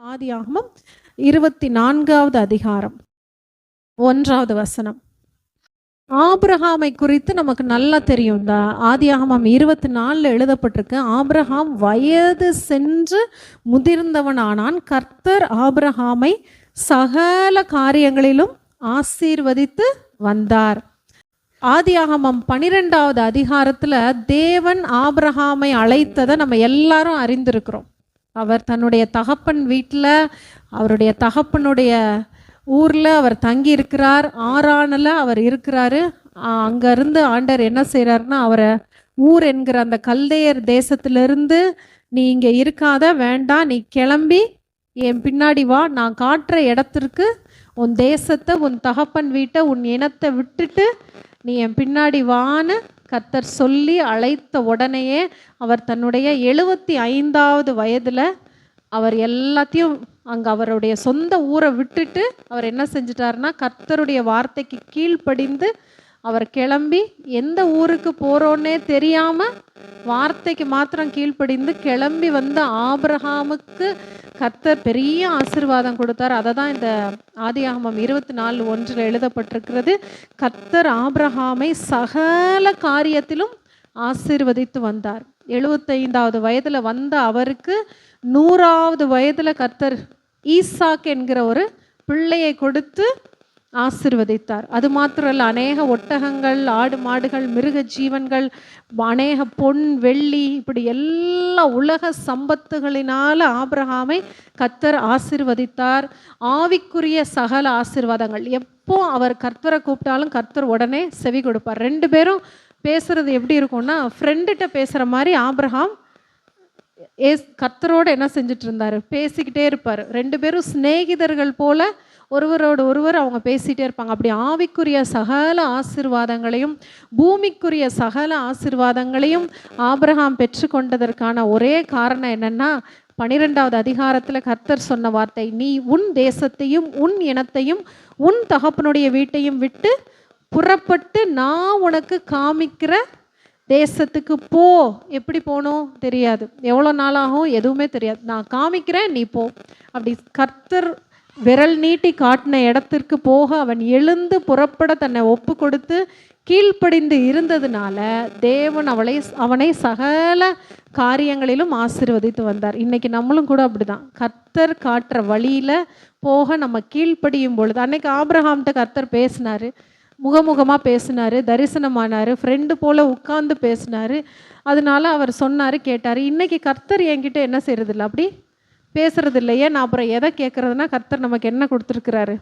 ஆதியாகமம் 24வது அதிகாரம் 1வது வசனம். ஆபிரகாமை குறித்து நமக்கு நல்லா தெரியும். இந்த ஆதியாகமம் 24 எழுதப்பட்டிருக்கு. ஆபிரகாம் வயது சென்று முதிர்ந்தவனானான். கர்த்தர் ஆபிரகாமை சகல காரியங்களிலும் ஆசீர்வதித்து வந்தார். ஆதியாகமம் 12வது அதிகாரத்துல தேவன் ஆபிரகாமை அழைத்ததை நம்ம எல்லாரும் அறிந்திருக்கிறோம். அவர் தன்னுடைய தகப்பன் வீட்டில், அவருடைய தகப்பனுடைய ஊரில் அவர் தங்கி இருக்கிறார். ஆரானில் அவர் இருக்கிறாரு. அங்கேருந்து ஆண்டவர் என்ன செய்கிறாருன்னா, அவரை ஊர் என்கிற அந்த கல்தேயர் தேசத்திலிருந்து, நீ இங்கே இருக்காத, வேண்டாம், நீ கிளம்பி என் பின்னாடி வா, நான் காட்டுற இடத்திற்கு உன் தேசத்தை, உன் தகப்பன் வீட்டை, உன் இனத்தை விட்டுட்டு நீ என் பின்னாடி வான்னு கர்த்தர் சொல்லி அழைத்த உடனேயே அவர் தன்னுடைய 75வது வயதில் அவர் எல்லாத்தையும் அங்கே அவருடைய சொந்த ஊரை விட்டுட்டு அவர் என்ன செஞ்சிட்டாருன்னா, கர்த்தருடைய வார்த்தைக்கு கீழ்ப்படிந்து அவர் கிளம்பி எந்த ஊருக்கு போகிறோன்னே தெரியாமல் வார்த்தைக்கு மாத்திரம் கீழ்ப்படிந்து கிளம்பி வந்த ஆபிரகாமுக்கு கர்த்தர் பெரிய ஆசீர்வாதம் கொடுத்தார். அதை தான் இந்த ஆதியாகமம் 24:1 எழுதப்பட்டிருக்கிறது. கர்த்தர் ஆபிரகாமை சகல காரியத்திலும் ஆசீர்வதித்து வந்தார். 75வது வயதில் வந்த அவருக்கு 100வது வயதில் கர்த்தர் ஈசாக் என்கிற ஒரு பிள்ளையை கொடுத்து ஆசீர்வதித்தார். அது மாத்திரம் இல்லை, அநேக ஒட்டகங்கள், ஆடு மாடுகள், மிருக ஜீவன்கள், அநேக பொன் வெள்ளி, இப்படி எல்லா உலக சம்பத்துகளினால் ஆபிரகாமை கர்த்தர் ஆசீர்வதித்தார். ஆவிக்குரிய சகல ஆசீர்வாதங்கள். எப்போ அவர் கர்த்தரை கூப்பிட்டாலும் கர்த்தர் உடனே செவி கொடுப்பார். 2 பேரும் பேசுறது எப்படி இருக்கும்னா, ஃப்ரெண்டுகிட்ட பேசுகிற மாதிரி ஆபிரகாம் கர்த்தரோடு என்ன செஞ்சுட்டு இருந்தார், பேசிக்கிட்டே இருப்பார். 2 பேரும் சிநேகிதர்கள் போல ஒருவரோடு ஒருவர் அவங்க பேசிகிட்டே இருப்பாங்க. அப்படி ஆவிக்குரிய சகல ஆசீர்வாதங்களையும் பூமிக்குரிய சகல ஆசீர்வாதங்களையும் ஆபிரகாம் பெற்றுக்கொண்டதற்கான ஒரே காரணம் என்னென்னா, 12வது அதிகாரத்தில் கர்த்தர் சொன்ன வார்த்தை, நீ உன் தேசத்தையும் உன் இனத்தையும் உன் தகப்பனுடைய வீட்டையும் விட்டு புறப்பட்டு நான் உனக்கு காமிக்கிற தேசத்துக்கு போ. எப்படி போகணும் தெரியாது, எவ்வளோ நாளாகும் எதுவுமே தெரியாது, நான் காமிக்கிறேன், நீ போ. அப்படி கர்த்தர் விரல் நீட்டி காட்டின இடத்திற்கு போக அவன் எழுந்து புறப்பட தன்னை ஒப்பு கொடுத்து கீழ்ப்படிந்து இருந்ததுனால தேவன் அவனை சகல காரியங்களிலும் ஆசீர்வதித்து வந்தார். இன்னைக்கு நம்மளும் கூட அப்படிதான், கர்த்தர் காட்டுற வழியில் போக நம்ம கீழ்ப்படியும் பொழுது, அன்னைக்கு ஆபிரகாம்கிட்ட கர்த்தர் பேசினார், முகமுகமாக பேசினார், தரிசனமானார், ஃப்ரெண்டு போல் உட்கார்ந்து பேசினார். அதனால அவர் சொன்னார், கேட்டார். இன்றைக்கி கர்த்தர் என்கிட்ட என்ன செய்கிறதில்ல, அப்படி பேசுறது இல்லையே. நான் அப்புறம் எதை கேட்குறதுனா, கர்த்தர் நமக்கு என்ன கொடுத்துருக்கிறாரு,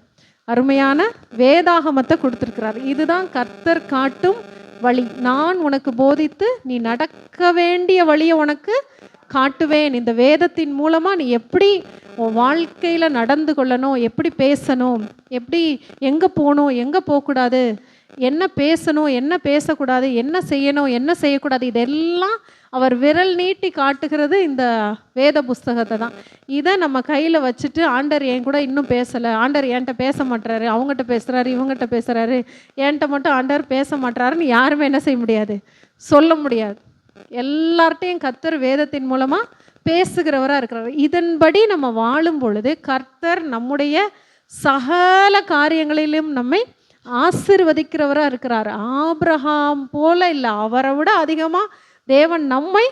அருமையான வேதாகமத்தை கொடுத்துருக்கிறாரு. இதுதான் கர்த்தர் காட்டும் வழி. நான் உனக்கு போதித்து நீ நடக்க வேண்டிய வழியை உனக்கு காட்டுவேன். இந்த வேதத்தின் மூலமாக நீ எப்படி உன் வாழ்க்கையில் நடந்து கொள்ளணும், எப்படி பேசணும், எப்படி எங்கே போகணும், எங்கே போகக்கூடாது, என்ன பேசணும், என்ன பேசக்கூடாது, என்ன செய்யணும், என்ன செய்யக்கூடாது, இதெல்லாம் அவர் விரல் நீட்டி காட்டுகிறது இந்த வேத புஸ்தகத்தை தான். இதை நம்ம கையில் வச்சுட்டு, ஆண்டர் என் கூட இன்னும் பேசலை, ஆண்டர் என்கிட்ட பேச மாட்டுறாரு, அவங்ககிட்ட பேசுகிறாரு, இவங்ககிட்ட பேசுகிறாரு, என்கிட்ட மட்டும் ஆண்டர் பேச மாட்டுறாருன்னு யாருமே என்ன செய்ய முடியாது, சொல்ல முடியாது. எல்லார்ட்டையும் கர்த்தர் வேதத்தின் மூலமாக பேசுகிறவராக இருக்கிறார். இதன்படி நம்ம வாழும் பொழுது கர்த்தர் நம்முடைய சகல காரியங்களிலும் நம்மை ஆசீர்வதிக்கிறவராக இருக்கிறார். ஆபிரகாம் போல இல்லை, அவரை விட அதிகமாக தேவன் நம்மை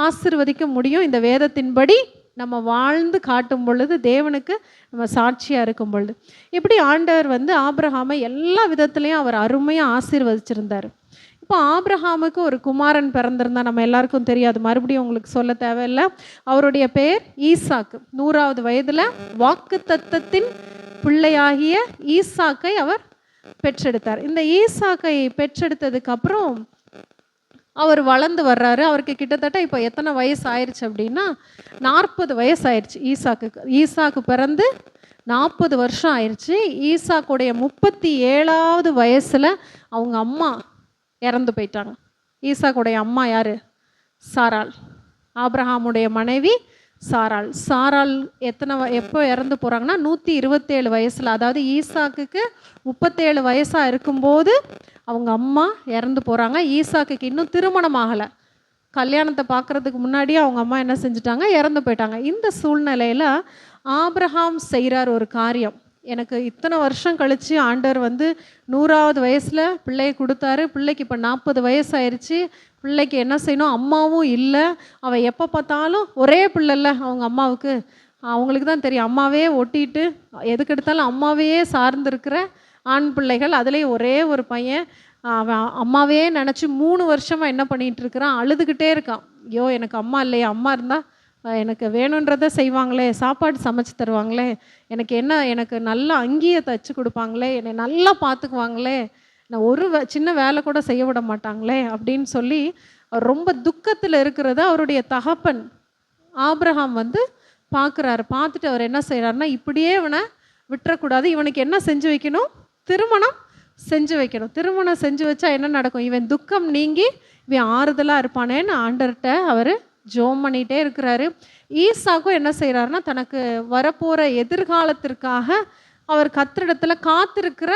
ஆசீர்வதிக்க முடியும். இந்த வேதத்தின்படி நம்ம வாழ்ந்து காட்டும் பொழுது, தேவனுக்கு நம்ம சாட்சியாக இருக்கும் பொழுது. இப்படி ஆண்டவர் ஆபிரகாமை எல்லா விதத்துலேயும் அவர் அருமையாக ஆசீர்வதிச்சிருந்தார். இப்போ ஆபிரகாமுக்கு ஒரு குமாரன் பிறந்திருந்தா, நம்ம எல்லாருக்கும் தெரியாது, மறுபடியும் உங்களுக்கு சொல்ல தேவையில்லை. அவருடைய பெயர் ஈசாக்கு. 100வது வயதில் வாக்குத்தத்தத்தின் பிள்ளையாகிய ஈசாக்கை அவர் பெற்றெடுத்தார். இந்த ஈசாக்கை பெற்றெடுத்ததுக்கு அப்புறம் அவர் வளர்ந்து வர்றாரு. அவருக்கு கிட்டத்தட்ட இப்போ எத்தனை வயசு ஆயிடுச்சு அப்படின்னா, 40 வயசு ஆயிடுச்சு ஈசாக்குக்கு. ஈசாக்கு பிறந்து 40 வருஷம் ஆயிடுச்சு. ஈசாக்குடைய 37வது வயசில் அவங்க அம்மா இறந்து போயிட்டாங்க. ஈசாக்குடைய அம்மா யார்? சாராள், ஆபிரகாமுடைய மனைவி சாராள். சாராள் எப்போ இறந்து போகிறாங்கன்னா 127 வயசில், அதாவது ஈசாக்குக்கு 37 வயசாக இருக்கும்போது அவங்க அம்மா இறந்து போகிறாங்க. ஈசாக்குக்கு இன்னும் திருமணம் ஆகலை. கல்யாணத்தை பார்க்குறதுக்கு முன்னாடியே அவங்க அம்மா என்ன செஞ்சுட்டாங்க, இறந்து போயிட்டாங்க. இந்த சூழ்நிலையில் ஆபிரகாம் செய்கிறார் ஒரு காரியம். எனக்கு இத்தனை வருஷம் கழித்து ஆண்டவர் வந்து 100வது வயசில் பிள்ளையை கொடுத்தாரு. பிள்ளைக்கு இப்போ 40 வயசு ஆயிடுச்சு. பிள்ளைக்கு என்ன செய்யணும், அம்மாவும் இல்லை. அவள் எப்போ பார்த்தாலும் ஒரே பிள்ளைல்ல அவங்க அம்மாவுக்கு, அவங்களுக்கு தான் தெரியும். அம்மாவே ஒட்டிட்டு எதுக்கு எடுத்தாலும் அம்மாவையே சார்ந்திருக்கிற ஆண் பிள்ளைகள். அதுலேயும் ஒரே ஒரு பையன். அவன் அம்மாவே நினச்சி 3 வருஷமாக என்ன பண்ணிகிட்டு இருக்கிறான், அழுதுகிட்டே இருக்கான். ஐயோ எனக்கு அம்மா இல்லையே, அம்மா இருந்தால் எனக்கு வேணுன்றதை செய்வாங்களே, சாப்பாடு சமைச்சு தருவாங்களே, எனக்கு நல்ல அங்கேயே தைச்சி கொடுப்பாங்களே, என்னை நல்லா பார்த்துக்குவாங்களே, நான் ஒரு சின்ன வேலை கூட செய்ய விட மாட்டாங்களே அப்படின்னு சொல்லி ரொம்ப துக்கத்தில் இருக்கிறத அவருடைய தகப்பன் ஆபிரகாம் வந்து பார்க்குறாரு. பார்த்துட்டு அவர் என்ன செய்கிறாருன்னா, இப்படியே இவனை விட்டுறக்கூடாது, இவனுக்கு என்ன செஞ்சு வைக்கணும், திருமணம் செஞ்சு வைக்கணும். திருமணம் செஞ்சு வச்சா என்ன நடக்கும், இவன் துக்கம் நீங்கி இவன் ஆறுதலாக இருப்பானேன்னு ஆண்டர்கிட்ட அவர் ஜோம் பண்ணிகிட்டே இருக்கிறாரு. ஈசாக்கும் என்ன செய்கிறாருன்னா, தனக்கு வரப்போகிற எதிர்காலத்திற்காக அவர் கர்த்தரிடத்தில் காத்திருக்கிற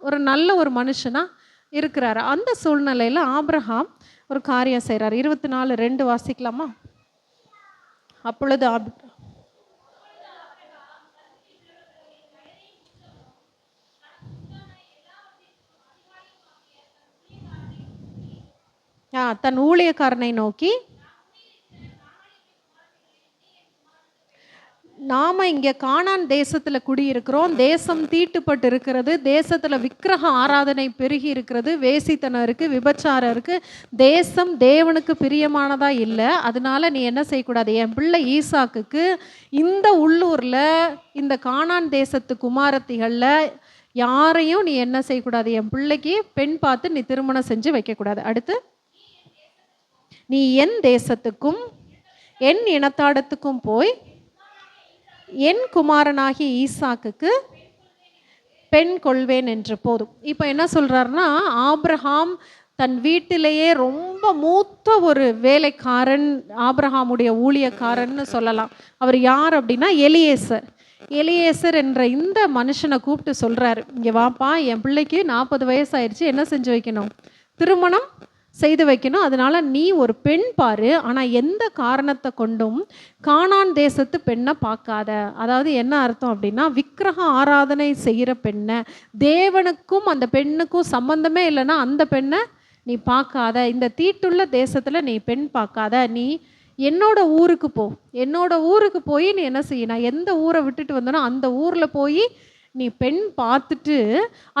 ஒரு நல்ல ஒரு மனுஷனாக இருக்கிறாரு. அந்த சூழ்நிலையில் ஆபிரகாம் ஒரு காரியம் செய்கிறார். 24:2 வாசிக்கலாமா? அப்பொழுது தன் ஊழியக்காரனை நோக்கி, நாம் இங்கே கானான் தேசத்தில் குடியிருக்கிறோம், தேசம் தீட்டுப்பட்டு இருக்கிறது, தேசத்தில் விக்கிரக ஆராதனை பெருகி இருக்கிறது, வேசித்தனம் இருக்குது, விபச்சாரம் இருக்குது, தேசம் தேவனுக்கு பிரியமானதாக இல்லை. அதனால நீ என்ன செய்யக்கூடாது, என் பிள்ளை ஈசாக்குக்கு இந்த உள்ளூரில் இந்த கானான் தேசத்து குமாரத்திகளில் யாரையும் நீ என்ன செய்யக்கூடாது, என் பிள்ளைக்கு பெண் பார்த்து நீ திருமணம் செஞ்சு வைக்கக்கூடாது. அடுத்து, நீ என் தேசத்துக்கும் என் இனத்தாடத்துக்கும் போய் என் குமாரனாகிய ஈசாக்குக்கு பெண் கொள்வேன் என்று போதும். இப்போ என்ன சொல்கிறாருன்னா, ஆபிரகாம் தன் வீட்டிலேயே ரொம்ப மூத்த ஒரு வேலைக்காரன், ஆபிரகாமுடைய ஊழியக்காரன்னு சொல்லலாம். அவர் யார் அப்படின்னா எலியேசர். எலியேசர் என்ற இந்த மனுஷனை கூப்பிட்டு சொல்கிறாரு, இங்கே வாப்பா, என் பிள்ளைக்கு 40 வயசாயிருச்சு, என்ன செஞ்சு வைக்கணும், திருமணம் செய்து வைக்கணும். அதனால் நீ ஒரு பெண் பாரு, ஆனால் எந்த காரணத்தை கொண்டும் கானான் தேசத்து பெண்ணை பார்க்காத. அதாவது என்ன அர்த்தம் அப்படின்னா, விக்கிரக ஆராதனை செய்கிற பெண்ணை, தேவனுக்கும் அந்த பெண்ணுக்கும் சம்பந்தமே இல்லைன்னா அந்த பெண்ணை நீ பார்க்காத. இந்த தீட்டுள்ள தேசத்தில் நீ பெண் பார்க்காத. நீ என்னோட ஊருக்கு போ, என்னோட ஊருக்கு போய் நீ என்ன செய்ய, நான் எந்த ஊரை விட்டுட்டு வந்தனோ அந்த ஊரில் போய் நீ பெண் பார்த்துட்டு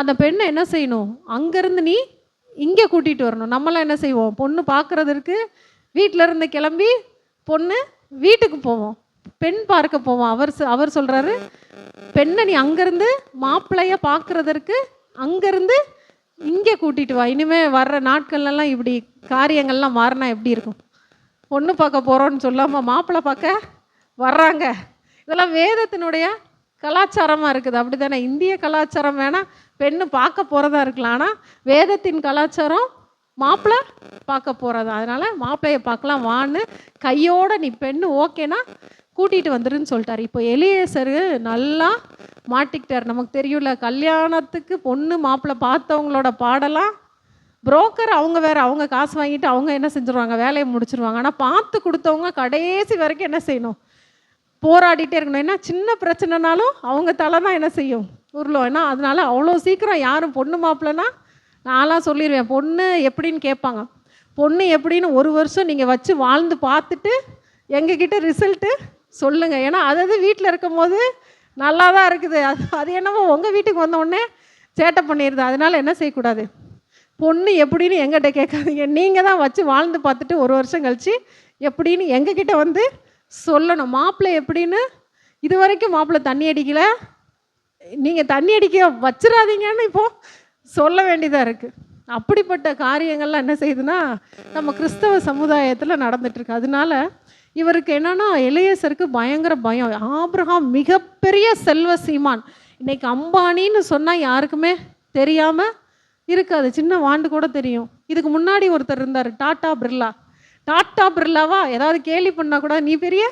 அந்த பெண்ணை என்ன செய்யணும், அங்கேருந்து நீ இங்கே கூட்டிகிட்டு வரணும். நம்மளாம் என்ன செய்வோம், பொண்ணு பார்க்குறதுக்கு வீட்டிலேருந்து கிளம்பி பொண்ணு வீட்டுக்கு போவோம், பெண் பார்க்க போவோம். அவர் சொல்கிறாரு, பெண்ணை நீ அங்கேருந்து மாப்பிள்ளைய பார்க்குறதற்கு அங்கேருந்து இங்கே கூட்டிகிட்டு வா. இனிமேல் வர்ற நாட்கள்லாம் இப்படி காரியங்கள்லாம் மாறினா எப்படி இருக்கும், பொண்ணு பார்க்க போகிறோன்னு சொல்லாமல் மாப்பிள்ளை பார்க்க வர்றாங்க. இதெல்லாம் வேதத்தினுடைய கலாச்சாரமாக இருக்குது, அப்படி தானே? இந்திய கலாச்சாரம் வேணால் பெண்ணு பார்க்க போகிறதா இருக்கலாம், ஆனால் வேதத்தின் கலாச்சாரம் மாப்பிள்ளை பார்க்க போகிறதா. அதனால் மாப்பிள்ளையை பார்க்கலாம் வான்னு கையோடு நீ பெண்ணு ஓகேனா கூட்டிகிட்டு வந்துருன்னு சொல்லிட்டார். இப்போ எலியேசர் நல்லா மாட்டிக்கிட்டார். நமக்கு தெரியும்ல, கல்யாணத்துக்கு பொண்ணு மாப்பிள்ளை பார்த்தவங்களோட பாடலாம் புரோக்கர் அவங்க வேறு, அவங்க காசு வாங்கிட்டு அவங்க என்ன செஞ்சுருவாங்க, வேலையை முடிச்சிருவாங்க. ஆனால் பார்த்து கொடுத்தவங்க கடைசி வரைக்கும் என்ன செய்யணும், போராடிட்டே இருக்கணும். ஏன்னா சின்ன பிரச்சனைனாலும் அவங்க தலை தான் என்ன செய்யும், உருளும். ஏன்னா அதனால அவ்வளோ சீக்கிரம் யாரும் பொண்ணு மாப்பிள்ளைனா நான்லாம் சொல்லிடுவேன், பொண்ணு எப்படின்னு கேட்பாங்க, பொண்ணு எப்படின்னு 1 வருஷம் நீங்கள் வச்சு வாழ்ந்து பார்த்துட்டு எங்ககிட்ட ரிசல்ட்டு சொல்லுங்கள். ஏன்னா அதாவது வீட்டில் இருக்கும் போது நல்லா தான் இருக்குது, அது என்னமோ உங்கள் வீட்டுக்கு வந்தோடனே சேட்டை பண்ணிடுது. அதனால் என்ன செய்யக்கூடாது, பொண்ணு எப்படின்னு எங்கிட்ட கேட்காதீங்க, நீங்கள் தான் வச்சு வாழ்ந்து பார்த்துட்டு 1 வருஷம் கழித்து எப்படின்னு எங்ககிட்ட வந்து சொல்லணும். மாப்பிள்ளை எப்படின்னு இது வரைக்கும் மாப்பிள்ளை தண்ணி அடிக்கலை, நீங்கள் தண்ணி அடிக்க வச்சிடாதீங்கன்னு இப்போது சொல்ல வேண்டியதாக இருக்குது. அப்படிப்பட்ட காரியங்கள்லாம் என்ன செய்யுதுன்னா நம்ம கிறிஸ்தவ சமுதாயத்தில் நடந்துகிட்ருக்கு. அதனால இவருக்கு என்னென்னா, எலியேசருக்கு பயங்கர பயம். ஆபிரகாம் மிகப்பெரிய செல்வ சீமான். இன்றைக்கி அம்பானின்னு சொன்னால் யாருக்குமே தெரியாமல் இருக்காது, சின்ன வாண்டு கூட தெரியும். இதுக்கு முன்னாடி ஒருத்தர் இருந்தார், டாட்டா பிர்லா. டாட்டா பிர்லாவா ஏதாவது கேலி பண்ணால் கூட நீ பெரிய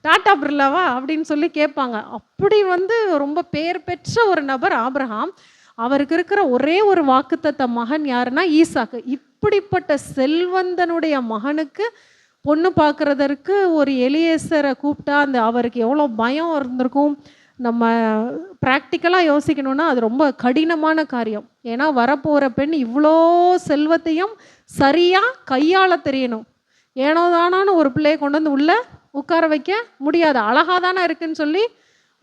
டாட்டா பிர்லாவா அப்படின்னு சொல்லி கேட்பாங்க. அப்படி வந்து ரொம்ப பேர் பெற்ற ஒரு நபர் ஆபிரகாம். அவருக்கு இருக்கிற ஒரே ஒரு வாக்குத்தத்த மகன் யாருன்னா ஈசாக்கு. இப்படிப்பட்ட செல்வந்தனுடைய மகனுக்கு பொண்ணு பார்க்குறதற்கு ஒரு எலியேசரை கூப்பிட்டா அந்த அவருக்கு எவ்வளோ பயம் இருந்திருக்கும். நம்ம ப்ராக்டிக்கலாக யோசிக்கணும்னா அது ரொம்ப கடினமான காரியம். ஏன்னா வரப்போகிற பெண் இவ்வளோ செல்வத்தையும் சரியாக கையாள தெரியணும். ஏனோ தானான்னு ஒரு பிள்ளையை கொண்டு வந்து உள்ளே உட்கார வைக்க முடியாது. அழகாக தானே இருக்குன்னு சொல்லி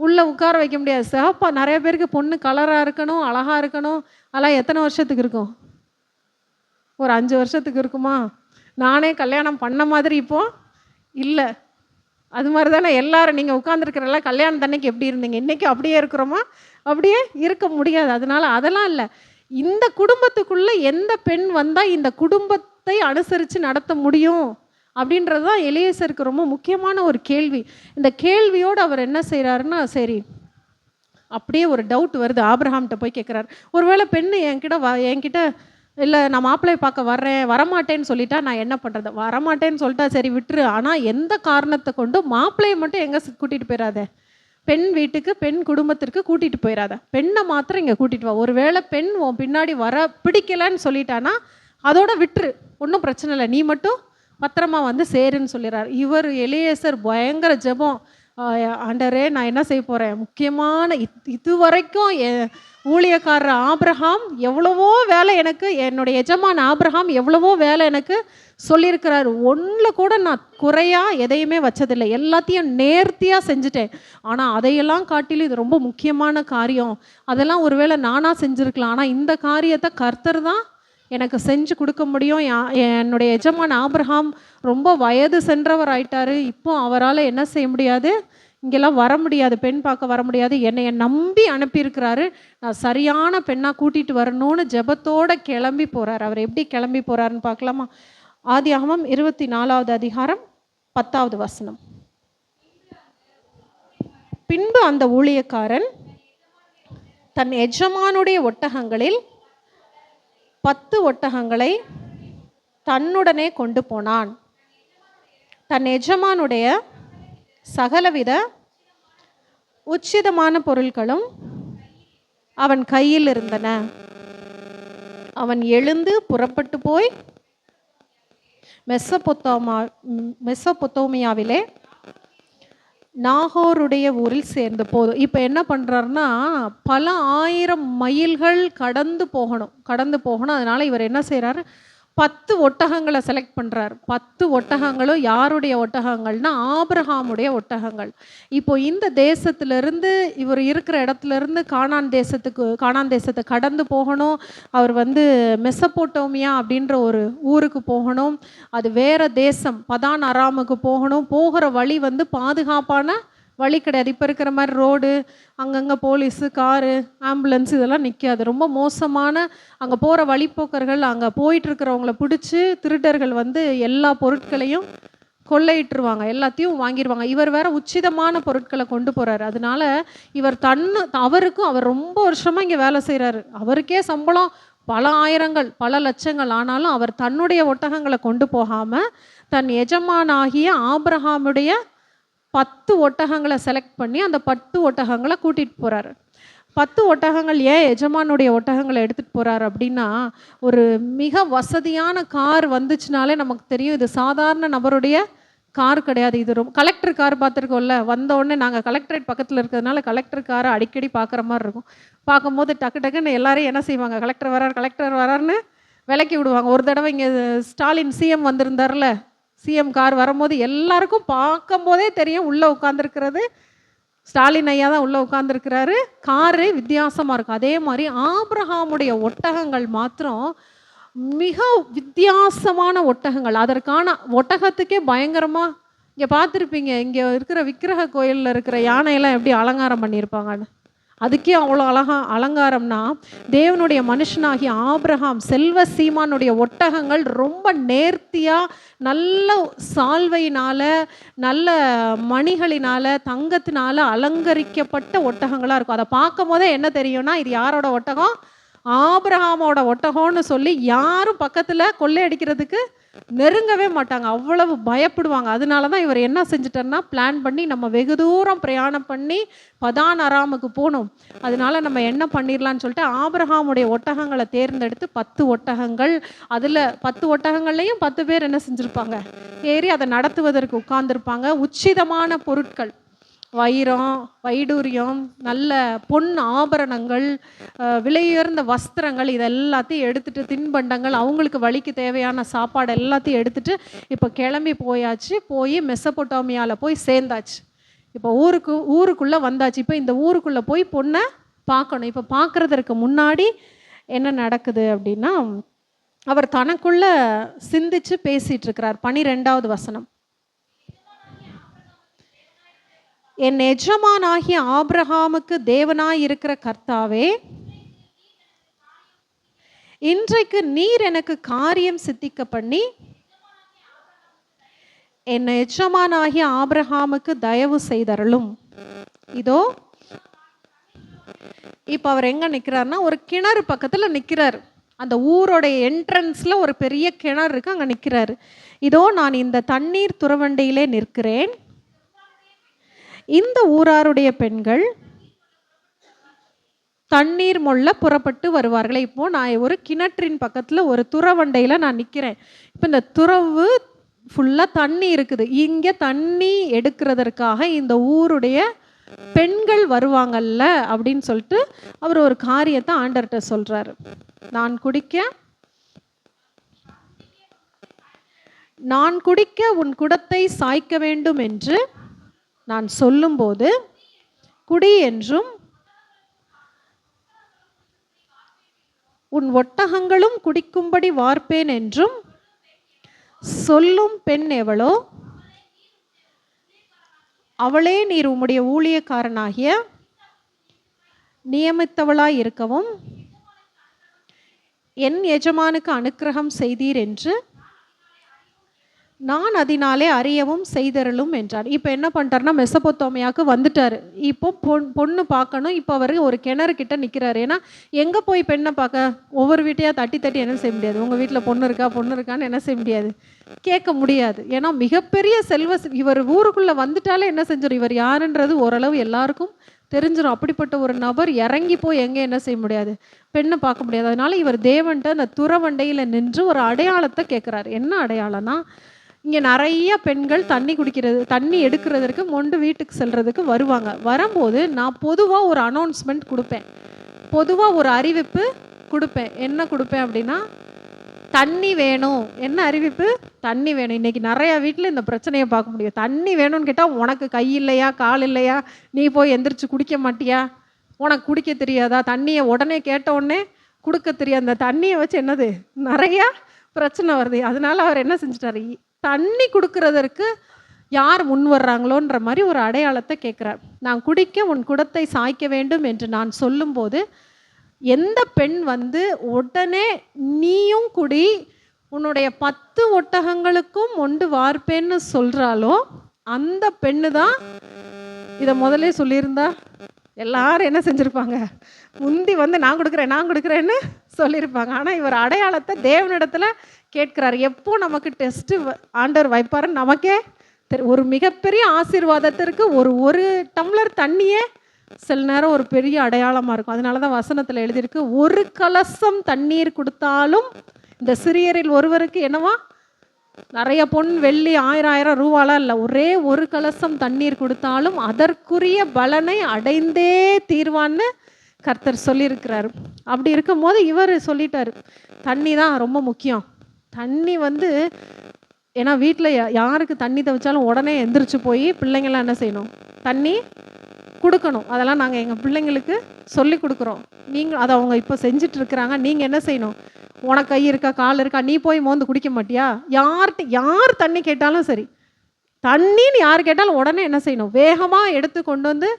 உள்ளே உட்கார வைக்க முடியாது. சிவப்பா நிறைய பேருக்கு பொண்ணு கலராக இருக்கணும், அழகாக இருக்கணும். அதெல்லாம் எத்தனை வருஷத்துக்கு இருக்கும்? ஒரு 5 வருஷத்துக்கு இருக்குமா? நானே கல்யாணம் பண்ண மாதிரி இப்போது இல்லை. அது மாதிரி தானே எல்லாரும் நீங்கள் உட்காந்துருக்கிறெல்லாம் கல்யாணம் தன்னைக்கு எப்படி இருந்தீங்க? இன்றைக்கி அப்படியே இருக்கிறோமா? அப்படியே இருக்க முடியாது. அதனால் அதெல்லாம் இல்லை. இந்த குடும்பத்துக்குள்ளே எந்த பெண் வந்தால் இந்த குடும்பத்தை அனுசரித்து நடத்த முடியும் அப்படின்றது தான் எலியேசருக்கு ரொம்ப முக்கியமான ஒரு கேள்வி. இந்த கேள்வியோடு அவர் என்ன செய்கிறாருன்னா, சரி அப்படியே ஒரு டவுட் வருது. ஆபிரகாம்கிட்ட போய் கேட்குறாரு, ஒருவேளை பெண்ணு என்கிட்ட இல்லை நான் மாப்பிள்ளையை பார்க்க வரமாட்டேன்னு சொல்லிட்டா நான் என்ன பண்ணுறது? வரமாட்டேன்னு சொல்லிட்டா சரி விட்டுரு. ஆனால் எந்த காரணத்தை கொண்டு மாப்பிள்ளையை மட்டும் எங்கே கூட்டிகிட்டு போயிடாத, பெண் வீட்டுக்கு பெண் குடும்பத்திற்கு கூட்டிகிட்டு போயிடாத, பெண்ணை மாத்திரம் இங்கே கூட்டிகிட்டு வா. ஒருவேளை பெண் உன் பின்னாடி வர பிடிக்கலன்னு சொல்லிட்டானா அதோட விட்டுரு, ஒன்றும் பிரச்சனை இல்லை, நீ மட்டும் பத்திரமா வந்து சேருன்னு சொல்லிடுறார். இவர் எலியேசர் பயங்கர ஜெபம், ஆண்டவரே நான் என்ன செய்ய போகிறேன், முக்கியமான இதுவரைக்கும் ஊழியக்காரர் ஆபிரகாம் எவ்வளவோ வேலை எனக்கு, என்னுடைய எஜமான ஆபிரகாம் எவ்வளவோ வேலை எனக்கு சொல்லியிருக்கிறார். ஒன்றில் கூட நான் குறையாக எதையுமே வச்சதில்லை, எல்லாத்தையும் நேர்த்தியாக செஞ்சுட்டேன். ஆனால் அதையெல்லாம் காட்டிலும் இது ரொம்ப முக்கியமான காரியம், அதெல்லாம் ஒருவேளை நானாக செஞ்சுருக்கலாம். ஆனால் இந்த காரியத்தை கர்த்தர் தான் எனக்கு செஞ்சு கொடுக்க முடியும். என்னுடைய எஜமான ஆபிரகாம் ரொம்ப வயது சென்றவர் ஆயிட்டார். இப்போ அவரால் என்ன செய்ய முடியாது, இங்கெல்லாம் வர முடியாது, பெண் பார்க்க வர முடியாது. என்னை நம்பி அனுப்பியிருக்கிறாரு, நான் சரியான பெண்ணாக கூட்டிகிட்டு வரணும்னு ஜெபத்தோடு கிளம்பி போகிறார். அவர் எப்படி கிளம்பி போகிறாருன்னு பார்க்கலாமா? ஆதியாகமம் 24வது அதிகாரம் 10வது வசனம். பின்பு அந்த ஊழியக்காரன் தன் எஜமானுடைய ஒட்டகங்களில் 10 ஒட்டகங்களை தன்னுடனே கொண்டு போனான். தன் எஜமானுடைய சகலவித உச்சிதமான பொருட்களும் அவன் கையில் இருந்தன. அவன் எழுந்து புறப்பட்டு போய் மெசொப்பொத்தோமியாவிலே நாகோருடைய ஊரில் சேர்ந்து போதும். இப்போ என்ன பண்ணுறாருன்னா, பல 1000 மைல்கள் கடந்து போகணும். அதனால் இவர் என்ன செய்கிறாரு, 10 ஒட்டகங்களை செலக்ட் பண்ணுறார். 10 ஒட்டகங்களும் யாருடைய ஒட்டகங்கள்னா ஆபிரகாமுடைய ஒட்டகங்கள். இப்போ இந்த தேசத்திலிருந்து, இவர் இருக்கிற இடத்துலேருந்து கானான் தேசத்தை கடந்து போகணும். அவர் மெசொப்பொத்தோமியா அப்படின்ற ஒரு ஊருக்கு போகணும். அது வேறு தேசம், பதான் அராமுக்கு போகணும். போகிற வழி பாதுகாப்பான வழி கிடையாது. இப்போ இருக்கிற மாதிரி ரோடு, அங்கங்கே போலீஸு, காரு, ஆம்புலன்ஸ் இதெல்லாம் நிற்காது. ரொம்ப மோசமான, அங்கே போகிற வழிப்போக்கர்கள் அங்கே போயிட்டுருக்கிறவங்கள பிடிச்சி திருடர்கள் எல்லா பொருட்களையும் கொள்ளையிட்டுருவாங்க, எல்லாத்தையும் வாங்கிடுவாங்க. இவர் வேற உச்சிதமான பொருட்களை கொண்டு போகிறாரு. அதனால இவர் அவருக்கும், அவர் ரொம்ப வருஷமாக இங்கே வேலை செய்கிறாரு, அவருக்கே சம்பளம் பல ஆயிரங்கள் பல லட்சங்கள். ஆனாலும் அவர் தன்னுடைய ஒட்டகங்களை கொண்டு போகாமல் தன் எஜமானாகிய ஆபிரகாமுடைய 10 ஒட்டகங்களை செலக்ட் பண்ணி அந்த 10 ஒட்டகங்களை கூட்டிகிட்டு போகிறாரு. 10 ஒட்டகங்கள் ஏன் எஜமானுடைய ஒட்டகங்களை எடுத்துகிட்டு போகிறாரு அப்படின்னா, ஒரு மிக வசதியான கார் வந்துச்சுனாலே நமக்கு தெரியும் இது சாதாரண நபருடைய கார் கிடையாது. இது ரொம்ப கலெக்டர் கார் பார்த்துருக்கோம்ல, வந்தோடனே நாங்கள் கலெக்டரேட் பக்கத்தில் இருக்கிறதுனால கலெக்டர் காரை அடிக்கடி பார்க்குற மாதிரி இருக்கும். பார்க்கும்போது டக்குன்னு எல்லாரையும் என்ன செய்வாங்க, கலெக்டர் வரார்னு விலக்கி விடுவாங்க. ஒரு தடவை இங்கே ஸ்டாலின் சிஎம் வந்திருந்தார்ல, சிஎம் கார் வரும்போது எல்லாருக்கும் பார்க்கும்போதே தெரியும் உள்ளே உட்காந்துருக்கிறது ஸ்டாலின் ஐயா தான் உள்ளே உட்காந்துருக்கிறாரு. காரு வித்தியாசமாக இருக்கும். அதே மாதிரி ஆபிரகாமுடைய ஒட்டகங்கள் மாத்திரம் மிக வித்தியாசமான ஒட்டகங்கள். அதற்கான ஒட்டகத்துக்கே பயங்கரமாக, இங்கே பார்த்துருப்பீங்க, இங்கே இருக்கிற விக்கிரக கோயிலில் இருக்கிற யானையெல்லாம் எப்படி அலங்காரம் பண்ணியிருப்பாங்கன்னு, அதுக்கே அவ்வளோ அலங்காரம்னா, தேவனுடைய மனுஷனாகிய ஆபிரகாம் செல்வ சீமானுடைய ஒட்டகங்கள் ரொம்ப நேர்த்தியாக நல்ல சால்வையினால், நல்ல மணிகளினால், தங்கத்தினால் அலங்கரிக்கப்பட்ட ஒட்டகங்களாக இருக்கும். அதை பார்க்கும் போதே என்ன தெரியும்னா, இது யாரோட ஒட்டகம், ஆபிரகாமோட ஒட்டகம்னு சொல்லி யாரும் பக்கத்தில் கொள்ளையடிக்கிறதுக்கு நெருங்கவே மாட்டாங்க, அவ்வளவு பயப்படுவாங்க. அதனால தான் இவர் என்ன செஞ்சுட்டாருன்னா, பிளான் பண்ணி நம்ம வெகு தூரம் பிரயாணம் பண்ணி பதான் அராமுக்கு போகணும், அதனால நம்ம என்ன பண்ணிடலான்னு சொல்லிட்டு ஆபிரகாமுடைய ஒட்டகங்களை தேர்ந்தெடுத்து 10 ஒட்டகங்கள், அதில் 10 ஒட்டகங்கள்லையும் 10 பேர் என்ன செஞ்சுருப்பாங்க, ஏறி அதை நடத்துவதற்கு உட்கார்ந்துருப்பாங்க. உச்சிதமான பொருட்கள், வைரம், வைடூரியம், நல்ல பொன் ஆபரணங்கள், விலையுயர்ந்த வஸ்திரங்கள், இது எல்லாத்தையும் எடுத்துகிட்டு, தின்பண்டங்கள், அவங்களுக்கு வழிக்கு தேவையான சாப்பாடு எல்லாத்தையும் எடுத்துகிட்டு இப்போ கிளம்பி போயாச்சு. போய் மெசபொட்டாமியாவில் போய் சேர்ந்தாச்சு. இப்போ ஊருக்குள்ளே வந்தாச்சு. இப்போ இந்த ஊருக்குள்ளே போய் பொண்ணை பார்க்கணும். இப்போ பார்க்குறதற்கு முன்னாடி என்ன நடக்குது அப்படின்னா, அவர் தனக்குள்ள சிந்திச்சு பேசிகிட்டு இருக்கிறார். 12வது வசனம். என் எஜமானாகிய ஆபிரகாமுக்கு தேவனாய் இருக்கிற கர்த்தாவே, இன்றைக்கு நீர் எனக்கு காரியம் சித்திக்க பண்ணி என் எஜமானாகிய ஆபிரகாமுக்கு தயவு செய்தருளும். இதோ இப்ப அவர் எங்க நிக்கிறார்னா, ஒரு கிணறு பக்கத்துல நிக்கிறார். அந்த ஊரோடைய என்ட்ரன்ஸ்ல ஒரு பெரிய கிணறு இருக்கு, அங்க நிக்கிறாரு. இதோ நான் இந்த தண்ணீர் துறவண்டியிலே நிற்கிறேன், இந்த ஊராருடைய பெண்கள் தண்ணீர் மொள்ள புறப்பட்டு வருவார்களே. இப்போ நான் ஒரு கிணற்றின் பக்கத்தில் ஒரு துறவண்டையில் நான் நிற்கிறேன். இப்போ இந்த துறவு ஃபுல்லாக தண்ணி இருக்குது. இங்கே தண்ணி எடுக்கிறதற்காக இந்த ஊருடைய பெண்கள் வருவாங்கல்ல அப்படின்னு சொல்லிட்டு அவர் ஒரு காரியத்தை ஆண்டர்கிட்ட சொல்கிறாரு. நான் குடிக்க உன் குடத்தை சாய்க்க வேண்டும் என்று நான் சொல்லும்போது குடி என்றும், உன் ஒட்டகங்களும் குடிக்கும்படி வார்ப்பேன் என்றும் சொல்லும் பெண் எவளோ, அவளே நீர் உம்முடைய ஊழியக்காரனாகிய நியமித்தவளாய் இருக்கவும் என் எஜமானுக்கு அனுக்கிரகம் செய்தீர் என்று நான் அதனாலே அறியவும் செய்தருளும் என்றார். இப்போ என்ன பண்ணிட்டாருன்னா, மெசபொத்தாமியாவுக்கு வந்துட்டார். இப்போ பொண்ணு பார்க்கணும். இப்போ அவர் ஒரு கிணறு கிட்ட நிற்கிறாரு. ஏன்னா எங்கே போய் பெண்ணை பார்க்க, ஒவ்வொரு வீட்டையாக தட்டி தட்டி என்ன செய்ய முடியாது, உங்கள் வீட்டில் பொண்ணு இருக்கான்னு என்ன செய்ய முடியாது, கேட்க முடியாது. ஏன்னா மிகப்பெரிய இவர் ஊருக்குள்ளே வந்துட்டாலே என்ன செஞ்சிடும், இவர் யாருன்றது ஓரளவு எல்லாருக்கும் தெரிஞ்சிடும். அப்படிப்பட்ட ஒரு நபர் இறங்கி போய் எங்கே என்ன செய்ய முடியாது, பெண்ணை பார்க்க முடியாது. அதனால இவர் தேவன்ட்ட அந்த துறவண்டையில் நின்று ஒரு அடையாளத்தை கேட்குறாரு. என்ன அடையாளம்னா, இங்கே நிறைய பெண்கள் தண்ணி எடுக்கிறதுக்கு மொண்டு வீட்டுக்கு செல்றதுக்கு வருவாங்க. வரும்போது நான் பொதுவாக ஒரு அனௌன்ஸ்மெண்ட் கொடுப்பேன், பொதுவாக ஒரு அறிவிப்பு கொடுப்பேன். என்ன கொடுப்பேன் அப்படின்னா, தண்ணி வேணும். என்ன அறிவிப்பு? தண்ணி வேணும். இன்றைக்கி நிறையா வீட்டில் இந்த பிரச்சனையை பார்க்க முடியும். தண்ணி வேணும்னு கேட்டால், உனக்கு கை இல்லையா, கால் இல்லையா, நீ போய் எந்திரிச்சு குடிக்க மாட்டியா, உனக்கு குடிக்க தெரியாதா, தண்ணியை உடனே கேட்ட உடனே கொடுக்க தெரியாது. அந்த தண்ணியை வச்சு என்னது நிறையா பிரச்சனை வருது. அதனால அவர் என்ன செஞ்சிட்டாரு, தண்ணி கொடுக்கறதற்கு யார் முன் வர்றாங்களோன்ற மாதிரி ஒரு அடையாளத்தை கேட்குறார். நான் குடிக்க உன் குடத்தை சாய்க்க வேண்டும் என்று நான் சொல்லும்போது எந்த பெண் வந்து உடனே நீயும் குடி, உன்னுடைய 10 ஒட்டகங்களுக்கும் மொண்டு வார்ப்பேன்னு சொல்கிறாளோ அந்த பெண்ணு தான். இதை முதலே சொல்லியிருந்தா எல்லாரும் என்ன செஞ்சுருப்பாங்க, முந்தி வந்து நான் கொடுக்குறேன்னு சொல்லியிருப்பாங்க. ஆனால் இவர் அடையாளத்தை தேவனிடத்தில் கேட்குறாரு. எப்போ நமக்கு டெஸ்ட்டு ஆண்டவர் வைப்பாருன்னு நமக்கே ஒரு மிகப்பெரிய ஆசீர்வாதத்திற்கு ஒரு டம்ளர் தண்ணியே சில நேரம் ஒரு பெரிய அடையாளமாக இருக்கும். அதனால தான் வசனத்தில் எழுதியிருக்கு, ஒரு கலசம் தண்ணீர் கொடுத்தாலும் இந்த சிறியரில் ஒருவருக்கு என்னவா, நிறைய பொன் வெள்ளி 1000 ரூபாலாம் இல்லை, ஒரே ஒரு கலசம் தண்ணீர் கொடுத்தாலும் அதற்குரிய பலனை அடைந்தே தீர்வான்னு கர்த்தர் சொல்லியிருக்கிறார். அப்படி இருக்கும்போது இவர் சொல்லிட்டார், தண்ணி தான் ரொம்ப முக்கியம். தண்ணி வந்து ஏன்னா வீட்டில் யாருக்கு தண்ணி தவிச்சாலும் உடனே எந்திரிச்சு போய் பிள்ளைங்களாம் என்ன செய்யணும், தண்ணி கொடுக்கணும். அதெல்லாம் நாங்கள் எங்கள் பிள்ளைங்களுக்கு சொல்லி கொடுக்குறோம். நீங்கள் அதை அவங்க இப்போ செஞ்சிட்ருக்குறாங்க. நீங்கள் என்ன செய்யணும், உனக்கு கை இருக்கா, கால் இருக்கா, நீ போய் மோந்து குடிக்க மாட்டியா, யார் தண்ணி கேட்டாலும் சரி, தண்ணின்னு யார் கேட்டாலும் உடனே என்ன செய்யணும், வேகமாக எடுத்து கொண்டு வந்து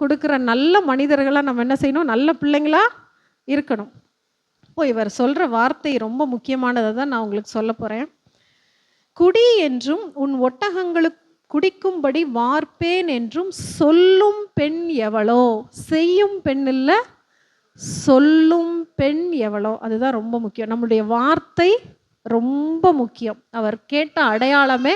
கொடுக்குற நல்ல மனிதர்களாக நம்ம என்ன செய்யணும், நல்ல பிள்ளைங்களாக இருக்கணும். இப்போ இவர் சொல்கிற வார்த்தை ரொம்ப முக்கியமானதை தான் நான் உங்களுக்கு சொல்ல போகிறேன். குடி என்றும் உன் ஒட்டகங்களுக்கு குடிக்கும்படி வார்ப்பேன் என்றும் சொல்லும் பெண் எவளோ, செய்யும் பெண் இல்லை, சொல்லும் பெண் எவளோ, அதுதான் ரொம்ப முக்கியம். நம்முடைய வார்த்தை ரொம்ப முக்கியம். அவர் கேட்ட அடையாளமே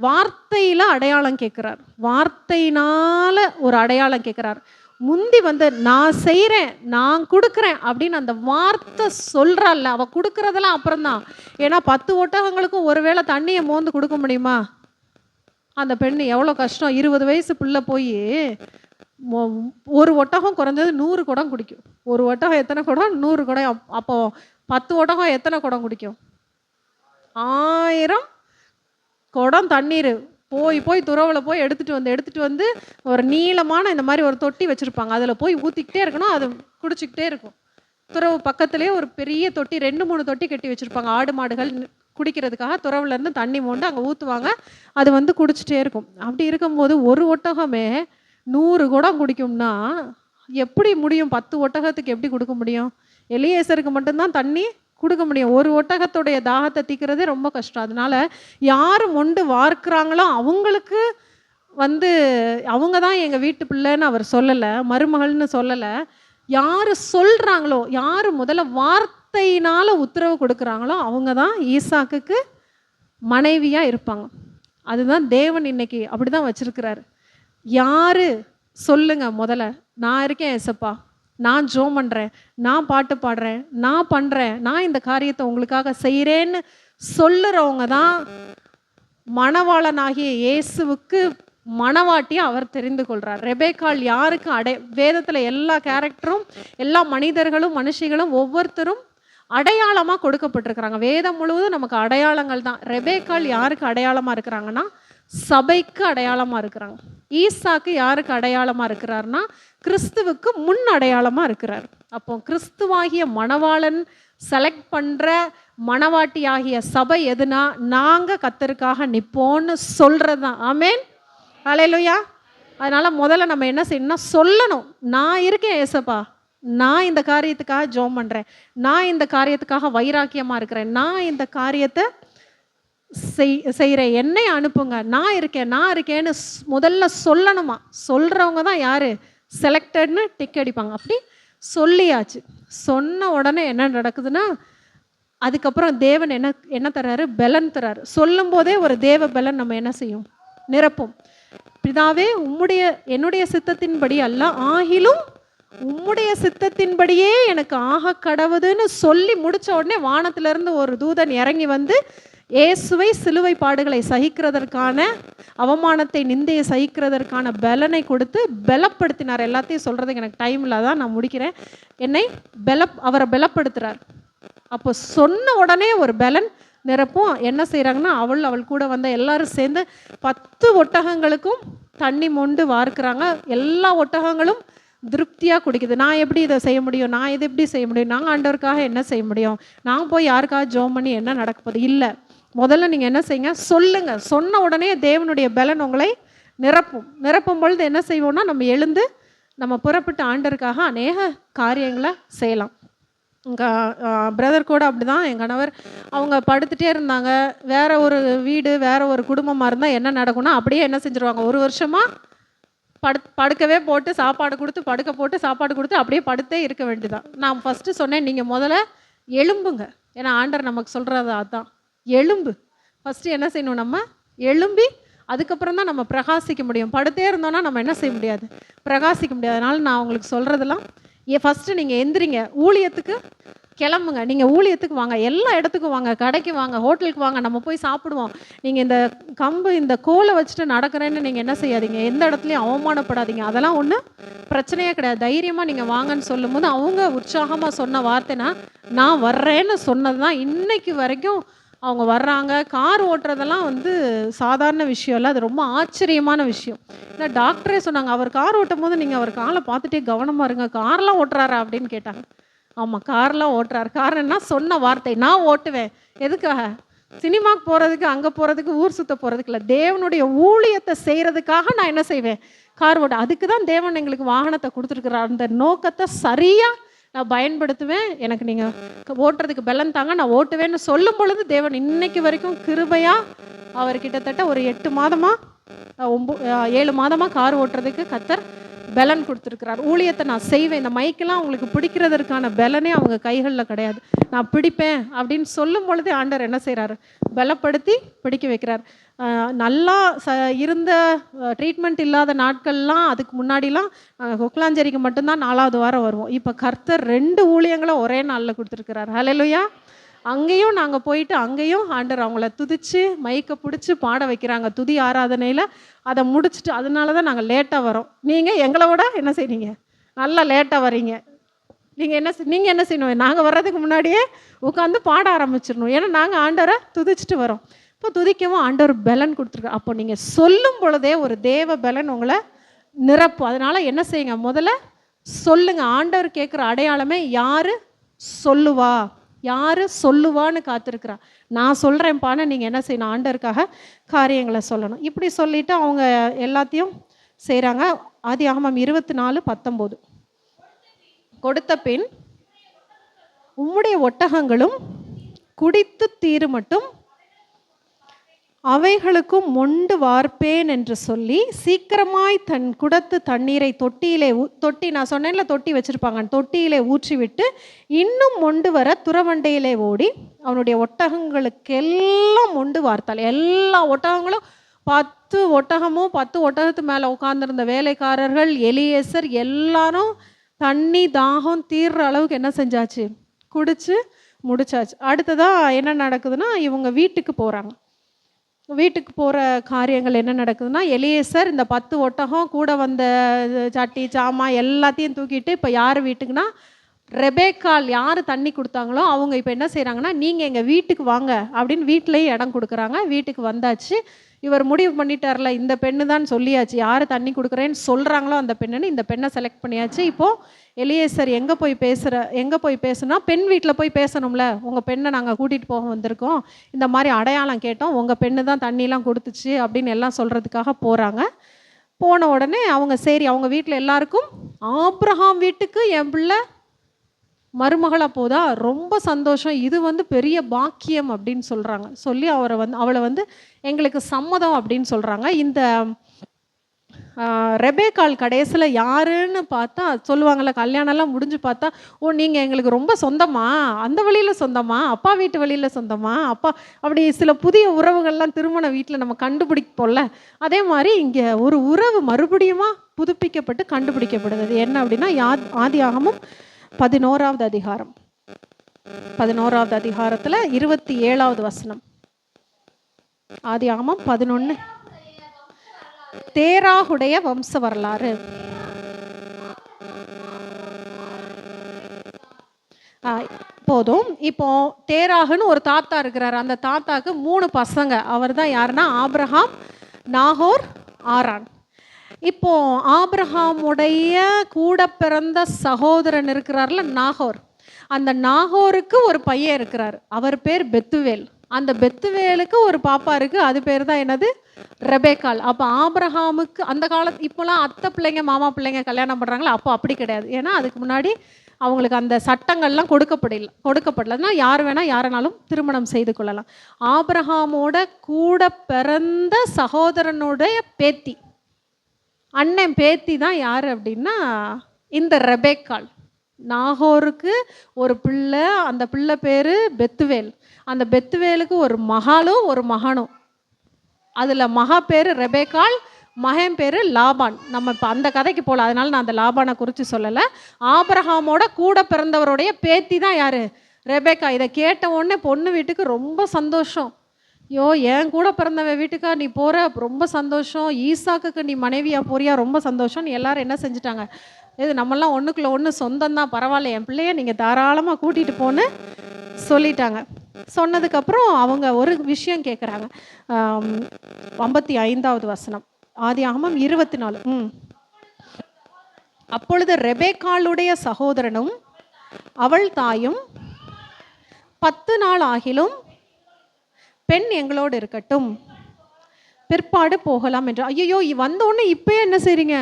வார்த்தையில அடையாளம் கேட்கிறார். வார்த்தையினால ஒரு அடையாளம் கேட்கிறார். முந்தி வந்து நான் செய்கிறேன், நான் கொடுக்குறேன் அப்படின்னு அந்த வார்த்தை சொல்கிறாள்ல, அவள் கொடுக்குறதெல்லாம் அப்புறம்தான். ஏன்னா 10 ஒட்டகங்களுக்கும் ஒருவேளை தண்ணியை மோந்து கொடுக்க முடியுமா? அந்த பெண்ணு எவ்வளோ கஷ்டம். 20 வயசு பிள்ளை போய் ஒரு ஒட்டகம் குறைஞ்சது 100 குடம் குடிக்கும். ஒரு ஒட்டகம் எத்தனை குடம்? 100 குடம். அப்போ 10 ஒட்டகம் எத்தனை குடம் குடிக்கும்? 1000 குடம் தண்ணீர் போய் போய் துறவில் போய் எடுத்துகிட்டு வந்து ஒரு நீளமான இந்த மாதிரி ஒரு தொட்டி வச்சுருப்பாங்க. அதில் போய் ஊற்றிக்கிட்டே இருக்கணும், அது குடிச்சிக்கிட்டே இருக்கும். துறவு பக்கத்துலேயே ஒரு பெரிய தொட்டி, 2-3 தொட்டி கட்டி வச்சுருப்பாங்க. ஆடு மாடுகள் குடிக்கிறதுக்காக துறவுலேருந்து தண்ணி மோண்டு அங்கே ஊற்றுவாங்க, அது வந்து குடிச்சிட்டே இருக்கும். அப்படி இருக்கும்போது ஒரு ஒட்டகமே 100 குடம் குடிக்கும்னா எப்படி முடியும்? 10 ஒட்டகத்துக்கு எப்படி கொடுக்க முடியும்? எலியேசருக்கு மட்டும்தான் தண்ணி கொடுக்க முடியும். ஒரு ஒட்டகத்துடைய தாகத்தை தீக்கிறதே ரொம்ப கஷ்டம். அதனால யார் மொண்டு வார்க்கிறாங்களோ அவங்களுக்கு வந்து அவங்க தான் எங்கள் வீட்டு பிள்ளைன்னு அவர் சொல்லலை, மருமகள்னு சொல்லலை. யார் சொல்கிறாங்களோ, யார் முதல்ல வார்த்தையினால் உத்தரவு கொடுக்குறாங்களோ அவங்க தான் ஈசாக்குக்கு மனைவியாக இருப்பாங்க. அதுதான் தேவன் இன்னைக்கு அப்படி தான் வச்சுருக்கிறாரு. யார் சொல்லுங்க முதல்ல, நான் இருக்கேன் ஏசப்பா, நான் ஜோம் பண்ணுறேன், நான் பாட்டு பாடுறேன், நான் பண்ணுறேன், நான் இந்த காரியத்தை உங்களுக்காக செய்கிறேன்னு சொல்லுறவங்க தான் மணவாளனாகிய இயேசுவுக்கு மணவாட்டியை அவர் தெரிந்து கொள்கிறார். ரெபேக்காள் யாருக்கு வேதத்தில் எல்லா கேரக்டரும், எல்லா மனிதர்களும் மனுஷிகளும் ஒவ்வொருத்தரும் அடையாளமாக கொடுக்கப்பட்டிருக்கிறாங்க. வேதம் முழுவதும் நமக்கு அடையாளங்கள் தான். ரெபேக்காள் யாருக்கு அடையாளமாக இருக்கிறாங்கன்னா சபைக்கு அடையாளமாக இருக்கிறாங்க. ஈசாக்கு யாருக்கு அடையாளமாக இருக்கிறார்னா கிறிஸ்துவுக்கு முன் அடையாளமாக இருக்கிறார். அப்போ கிறிஸ்துவாகிய மணவாளன் செலக்ட் பண்ணுற மணவாட்டியாகிய சபை எதுனா நாங்கள் கர்த்தருக்காக நிற்போன்னு சொல்கிறது தான். ஆமேன், ஹல்லேலூயா. அதனால் முதல்ல நம்ம என்ன செய்யணும்னா சொல்லணும், நான் இருக்கேன் ஏசப்பா, நான் இந்த காரியத்துக்காக ஜோம் பண்ணுறேன், நான் இந்த காரியத்துக்காக வைராக்கியமாக இருக்கிறேன், நான் இந்த காரியத்தை செய்கிறேன், என்னை அனுப்புங்க, நான் இருக்கேன்னு முதல்ல சொல்லணுமா. சொல்கிறவங்க தான் யார்? செலக்டட்னு டிக் அடிப்பாங்க. அப்படி சொல்லியாச்சு. சொன்ன உடனே என்ன நடக்குதுன்னா அதுக்கப்புறம் தேவன் என்ன தர்றாரு? பலன் தர்றாரு. சொல்லும் போதே ஒரு தேவ பலன் நம்ம என்ன செய்யும்? நிரப்பும். பிதாவே என்னுடைய சித்தத்தின்படி அல்ல, ஆகிலும் உம்முடைய சித்தத்தின்படியே எனக்கு ஆக கடவுதுன்னு சொல்லி முடிச்ச உடனே வானத்திலிருந்து ஒரு தூதன் இறங்கி வந்து இயேசுவை சிலுவை பாடுகளை சகிக்கிறதற்கான, அவமானத்தை நிந்தையை சகிக்கிறதற்கான பலனை கொடுத்து பலப்படுத்தினார். எல்லாத்தையும் சொல்கிறதுக்கு எனக்கு டைம் இல்லாதான் நான் முடிக்கிறேன். அவரை பலப்படுத்துகிறார். அப்போ சொன்ன உடனே ஒரு பலன் நிரப்பும். என்ன செய்கிறாங்கன்னா அவள் கூட வந்த எல்லாரும் சேர்ந்து 10 ஒட்டகங்களுக்கும் தண்ணி மொண்டு வார்க்கிறாங்க. எல்லா ஒட்டகங்களும் திருப்தியாக குடிக்குது. நான் எப்படி இதை செய்ய முடியும்? நான் இதை எப்படி செய்ய முடியும்? நாங்கள் ஆண்டவருக்காக என்ன செய்ய முடியும்? நான் போய் யாருக்காக ஜோம் பண்ணி என்ன நடக்க போகுது? இல்லை, முதல்ல நீங்கள் என்ன செய்யுங்க? சொல்லுங்க. சொன்ன உடனே தேவனுடைய பலன் உங்களை நிரப்பும் பொழுது என்ன செய்வோம்னா நம்ம எழுந்து நம்ம புறப்பட்டு ஆண்டருக்காக அநேக காரியங்களை செய்யலாம். எங்கள் பிரதர் கூட அப்படி தான். என் கணவர் அவங்க படுத்துகிட்டே இருந்தாங்க. வேற ஒரு வீடு, வேற ஒரு குடும்பமாக இருந்தால் என்ன நடக்கும்னா அப்படியே என்ன செஞ்சுருவாங்க, 1 வருஷமாக படுக்கவே போட்டு சாப்பாடு கொடுத்து படுக்க போட்டு சாப்பாடு கொடுத்து அப்படியே படுத்தே இருக்க வேண்டியதான். நான் ஃபஸ்ட்டு சொன்னேன், நீங்கள் முதல்ல எழும்புங்க. ஏன்னா ஆண்டர் நமக்கு சொல்கிறது அதுதான், எலும்பு. ஃபஸ்ட்டு என்ன செய்யணும்? நம்ம எழும்பி அதுக்கப்புறம் தான் நம்ம பிரகாசிக்க முடியும். படுத்தே இருந்தோன்னா நம்ம என்ன செய்ய முடியாது? பிரகாசிக்க முடியாது. அதனால் நான் உங்களுக்கு சொல்கிறதெல்லாம் ஃபஸ்ட்டு நீங்கள் எந்திரிங்க, ஊழியத்துக்கு கிளம்புங்க. நீங்கள் ஊழியத்துக்கு வாங்க, எல்லா இடத்துக்கும் வாங்க, கடைக்கு வாங்க, ஹோட்டலுக்கு வாங்க, நம்ம போய் சாப்பிடுவோம். நீங்கள் இந்த கோலை வச்சுட்டு நடக்கிறேன்னு நீங்கள் என்ன செய்யாதீங்க, எந்த இடத்துலையும் அவமானப்படாதீங்க. அதெல்லாம் ஒன்றும் பிரச்சனையே கிடையாது. தைரியமாக நீங்கள் வாங்கன்னு சொல்லும் போது அவங்க உற்சாகமாக சொன்ன வார்த்தைனா நான் வர்றேன்னு சொன்னது தான் இன்னைக்கு வரைக்கும் அவங்க வர்றாங்க. கார் ஓட்டுறதெல்லாம் சாதாரண விஷயம் இல்லை, அது ரொம்ப ஆச்சரியமான விஷயம். ஏன்னா டாக்டரே சொன்னாங்க, அவர் கார் ஓட்டும் போது நீங்கள் அவர் காலை பார்த்துட்டே கவனமாக இருங்க, கார்லாம் ஓட்டுறாரா அப்படின்னு கேட்டாங்க. ஆமாம், கார்லாம் ஓட்டுறாரு. காரணம்னா சொன்ன வார்த்தை, நான் ஓட்டுவேன். எதுக்காக? சினிமாவுக்கு போகிறதுக்கு, அங்கே போகிறதுக்கு, ஊர் சுற்ற போகிறதுக்கு இல்லை, தேவனுடைய ஊழியத்தை செய்கிறதுக்காக நான் என்ன செய்வேன்? கார் ஓட்ட. அதுக்கு தான் தேவன் எங்களுக்கு வாகனத்தை கொடுத்துருக்குறார். அந்த நோக்கத்தை சரியாக நான் பயன்படுத்துவேன். எனக்கு நீங்கள் ஓட்டுறதுக்கு பலன் தாங்க, நான் ஓட்டுவேன்னு சொல்லும் பொழுது தேவன் இன்னைக்கு வரைக்கும் கிருபையாக அவர் கிட்டத்தட்ட ஒரு 8 மாதமாக 7 மாதமாக கார் ஓட்டுறதுக்கு கர்த்தர் பலன் கொடுத்துருக்கிறார். ஊழியத்தை நான் செய்வேன். இந்த மைக்கெல்லாம் அவங்களுக்கு பிடிக்கிறதற்கான பலனே அவங்க கைகளில் கிடையாது. நான் பிடிப்பேன் அப்படின்னு சொல்லும் பொழுது ஆண்டவர் என்ன செய்கிறாரு, பலப்படுத்தி பிடிக்க வைக்கிறார். நல்லா இருந்த ட்ரீட்மெண்ட் இல்லாத நாட்கள்லாம், அதுக்கு முன்னாடிலாம் கொக்கலாஞ்சேரிக்கு மட்டும்தான் 4வது வாரம் வருவோம். இப்போ கர்த்தர் 2 ஊழியங்களை ஒரே நாளில் கொடுத்துருக்கிறார். ஹல்லேலூயா. அங்கேயும் நாங்கள் போயிட்டு அங்கேயும் ஆண்டவர் அவங்கள துதித்து மைக்க பிடிச்சி பாட வைக்கிறாங்க துதி ஆராதனையில். அதை முடிச்சுட்டு அதனால தான் நாங்கள் லேட்டாக வரோம். நீங்கள் எங்களை விட என்ன செய்றீங்க, நல்லா லேட்டாக வரீங்க. நீங்கள் என்ன செய்யணும், நாங்கள் வர்றதுக்கு முன்னாடியே உட்காந்து பாட ஆரம்பிச்சிடணும். ஏன்னா நாங்கள் ஆண்டவரை துதிச்சுட்டு வரோம். இப்போ துதிக்கவும் ஆண்டவர் பலன் கொடுத்துருக்காரு. அப்போ நீங்கள் சொல்லும் பொழுதே ஒரு தேவ பலன் உங்களை நிரப்பும். அதனால் என்ன செய்யுங்க, முதல்ல சொல்லுங்கள். ஆண்டவர் கேட்குற அடையாளமே யார் சொல்லுவா, யார் சொல்லுவான்னு காத்திருக்கிறா. நான் சொல்கிறேன்ப்பான்னு நீங்கள் என்ன செய்யணும், ஆண்டவருக்காக காரியங்களை சொல்லணும். இப்படி சொல்லிவிட்டு அவங்க எல்லாத்தையும் செய்கிறாங்க. ஆதியாகமம் 24:19. கொடுத்த பின் உம்முடைய ஒட்டகங்களும் குடித்து தீரு மட்டும் அவைகளுக்கும் மொண்டு வார்ப்பேன் என்று சொல்லி சீக்கிரமாய் தன் குடத்து தண்ணீரை தொட்டி நான் சொன்னேன்ல, தொட்டி வச்சுருப்பாங்க, தொட்டியிலே ஊற்றிவிட்டு இன்னும் மொண்டு வர துறவண்டையிலே ஓடி அவனுடைய ஒட்டகங்களுக்கெல்லாம் மொண்டு வார்த்தாள். எல்லா ஒட்டகங்களும் 10 ஒட்டகமும் 10 ஒட்டகத்து மேலே உட்கார்ந்துருந்த வேலைக்காரர்கள் எலியேசர் எல்லாரும் தண்ணி தாகம் தீர்ற அளவுக்கு என்ன செஞ்சாச்சு, குடிச்சு முடிச்சாச்சு. அடுத்ததாக என்ன நடக்குதுன்னா, இவங்க வீட்டுக்கு போகிறாங்க. வீட்டுக்கு போகிற காரியங்கள் என்ன நடக்குதுன்னா, எலியேசர் இந்த 10 ஒட்டகம் கூட வந்த சட்டி சாமான் எல்லாத்தையும் தூக்கிட்டு இப்போ யார் வீட்டுக்குன்னா, ரெபேக்காள் யார் தண்ணி கொடுத்தாங்களோ அவங்க இப்போ என்ன செய்கிறாங்கன்னா, நீங்கள் எங்கள் வீட்டுக்கு வாங்க அப்படின்னு வீட்டிலையும் இடம் கொடுக்குறாங்க. வீட்டுக்கு வந்தாச்சு. இவர் முடிவு பண்ணிட்டார்ல, இந்த பெண்ணு தான் சொல்லியாச்சு, யார் தண்ணி கொடுக்குறேன்னு சொல்கிறாங்களோ அந்த பெண்ணுன்னு இந்த பெண்ணை செலக்ட் பண்ணியாச்சு. இப்போது எலியேசர் எங்கே போய் பேசுனா, பெண் வீட்டில் போய் பேசணும்ல, உங்கள் பெண்ணை நாங்கள் கூட்டிகிட்டு போக வந்திருக்கோம், இந்த மாதிரி அடையாளம் கேட்டோம், உங்கள் பெண்ணு தான் தண்ணிலாம் கொடுத்துச்சு அப்படின்னு எல்லாம் சொல்கிறதுக்காக போகிறாங்க. போன உடனே அவங்க சரி, அவங்க வீட்டில் எல்லாருக்கும் ஆபிரகாம் வீட்டுக்கு என் பிள்ளை மருமகளாக போதா, ரொம்ப சந்தோஷம், இது பெரிய பாக்கியம் அப்படின்னு சொல்கிறாங்க. சொல்லி அவளை எங்களுக்கு சம்மதம் அப்படின்னு சொல்கிறாங்க. இந்த ரெபேக்காள் கடைசியில் யாருன்னு பார்த்தா சொல்லுவாங்கள்ல, கல்யாணம்லாம் முடிஞ்சு பார்த்தா, ஓ நீங்கள் எங்களுக்கு ரொம்ப சொந்தமா, அந்த வழியில் சொந்தமா, அப்பா வீட்டு வழியில் சொந்தமா, அப்பா அப்படி சில புதிய உறவுகள்லாம் திருமண வீட்டில் நம்ம கண்டுபிடிப்போம்ல, அதே மாதிரி இங்கே ஒரு உறவு மறுபடியும் புதுப்பிக்கப்பட்டு கண்டுபிடிக்கப்படுது. என்ன அப்படின்னா, ஆதியாகமம் 11வது அதிகாரம் 11வது அதிகாரத்தில் 27வது வசனம். ஆதியாகமம் 11. தேராகுடைய வம்ச வரலாறு. போதும். இப்போ தேராகுன்னு ஒரு தாத்தா இருக்கிறார். அந்த தாத்தாக்கு 3 பசங்க. அவர் தான் யாருன்னா, ஆபிரகாம், நாகோர், ஆரான். இப்போ ஆபிரகாமுடைய கூட பிறந்த சகோதரன் இருக்கிறார்ல நாகோர், அந்த நாகோருக்கு ஒரு பையன் இருக்கிறார், அவர் பேர் பெத்துவேல். அந்த பெத்துவேலுக்கு ஒரு பாப்பா இருக்குது, அது பேர் தான் என்னது, ரெபேக்காள். அப்போ ஆபிரகாமுக்கு அந்த காலத்து இப்போலாம் அத்தை பிள்ளைங்க மாமா பிள்ளைங்க கல்யாணம் பண்ணுறாங்களா, அப்போ அப்படி கிடையாது. ஏன்னா அதுக்கு முன்னாடி அவங்களுக்கு அந்த சட்டங்கள்லாம் கொடுக்கப்படலைன்னா யார் வேணால் யாரனாலும் திருமணம் செய்து கொள்ளலாம். ஆபிரகாமோட கூட பிறந்த சகோதரனுடைய பேத்தி, அண்ணன் பேத்தி தான் யார் அப்படின்னா இந்த ரெபேக்காள். நாகோருக்கு ஒரு பிள்ளை, அந்த பிள்ளை பேர் பெத்துவேல். அந்த பெத்துவேலுக்கு ஒரு மகளும் ஒரு மகனும். அதில் மகா பேர் ரெபேக்காள், மகன் பேர் லாபான். நம்ம இப்போ அந்த கதைக்கு போகல, அதனால நான் அந்த லாபானை குறித்து சொல்லலை. ஆபிரகாமோட கூட பிறந்தவருடைய பேத்தி தான் யார், ரெபேக்கா. இதை கேட்ட உடனே பொண்ணு வீட்டுக்கு ரொம்ப சந்தோஷம். யோ என் கூட பிறந்தவன் வீட்டுக்கா நீ போகிற, ரொம்ப சந்தோஷம், ஈசாக்குக்கு நீ மனைவியாக போறியா, ரொம்ப சந்தோஷம்னு எல்லாரும் என்ன செஞ்சுட்டாங்க, இது நம்மளாம் ஒன்றுக்குள்ள ஒன்று சொந்தம்தான், பரவாயில்ல என் பிள்ளைய நீங்கள் தாராளமாக கூட்டிகிட்டு போன்னு சொல்லிட்டாங்க. சொன்னதுக்கப்புறம் அவங்க ஒரு விஷயம் கேட்குறாங்க. 55வது வசனம், ஆதியாகமம் 24. அப்பொழுது ரெபேக்காளுடைய சகோதரனும் அவள் தாயும் 10 நாள் ஆகிலும் பெண் எங்களோடு இருக்கட்டும், பிற்பாடு போகலாம் என்று. ஐயோ வந்தோடனே இப்போ என்ன செய்றீங்க,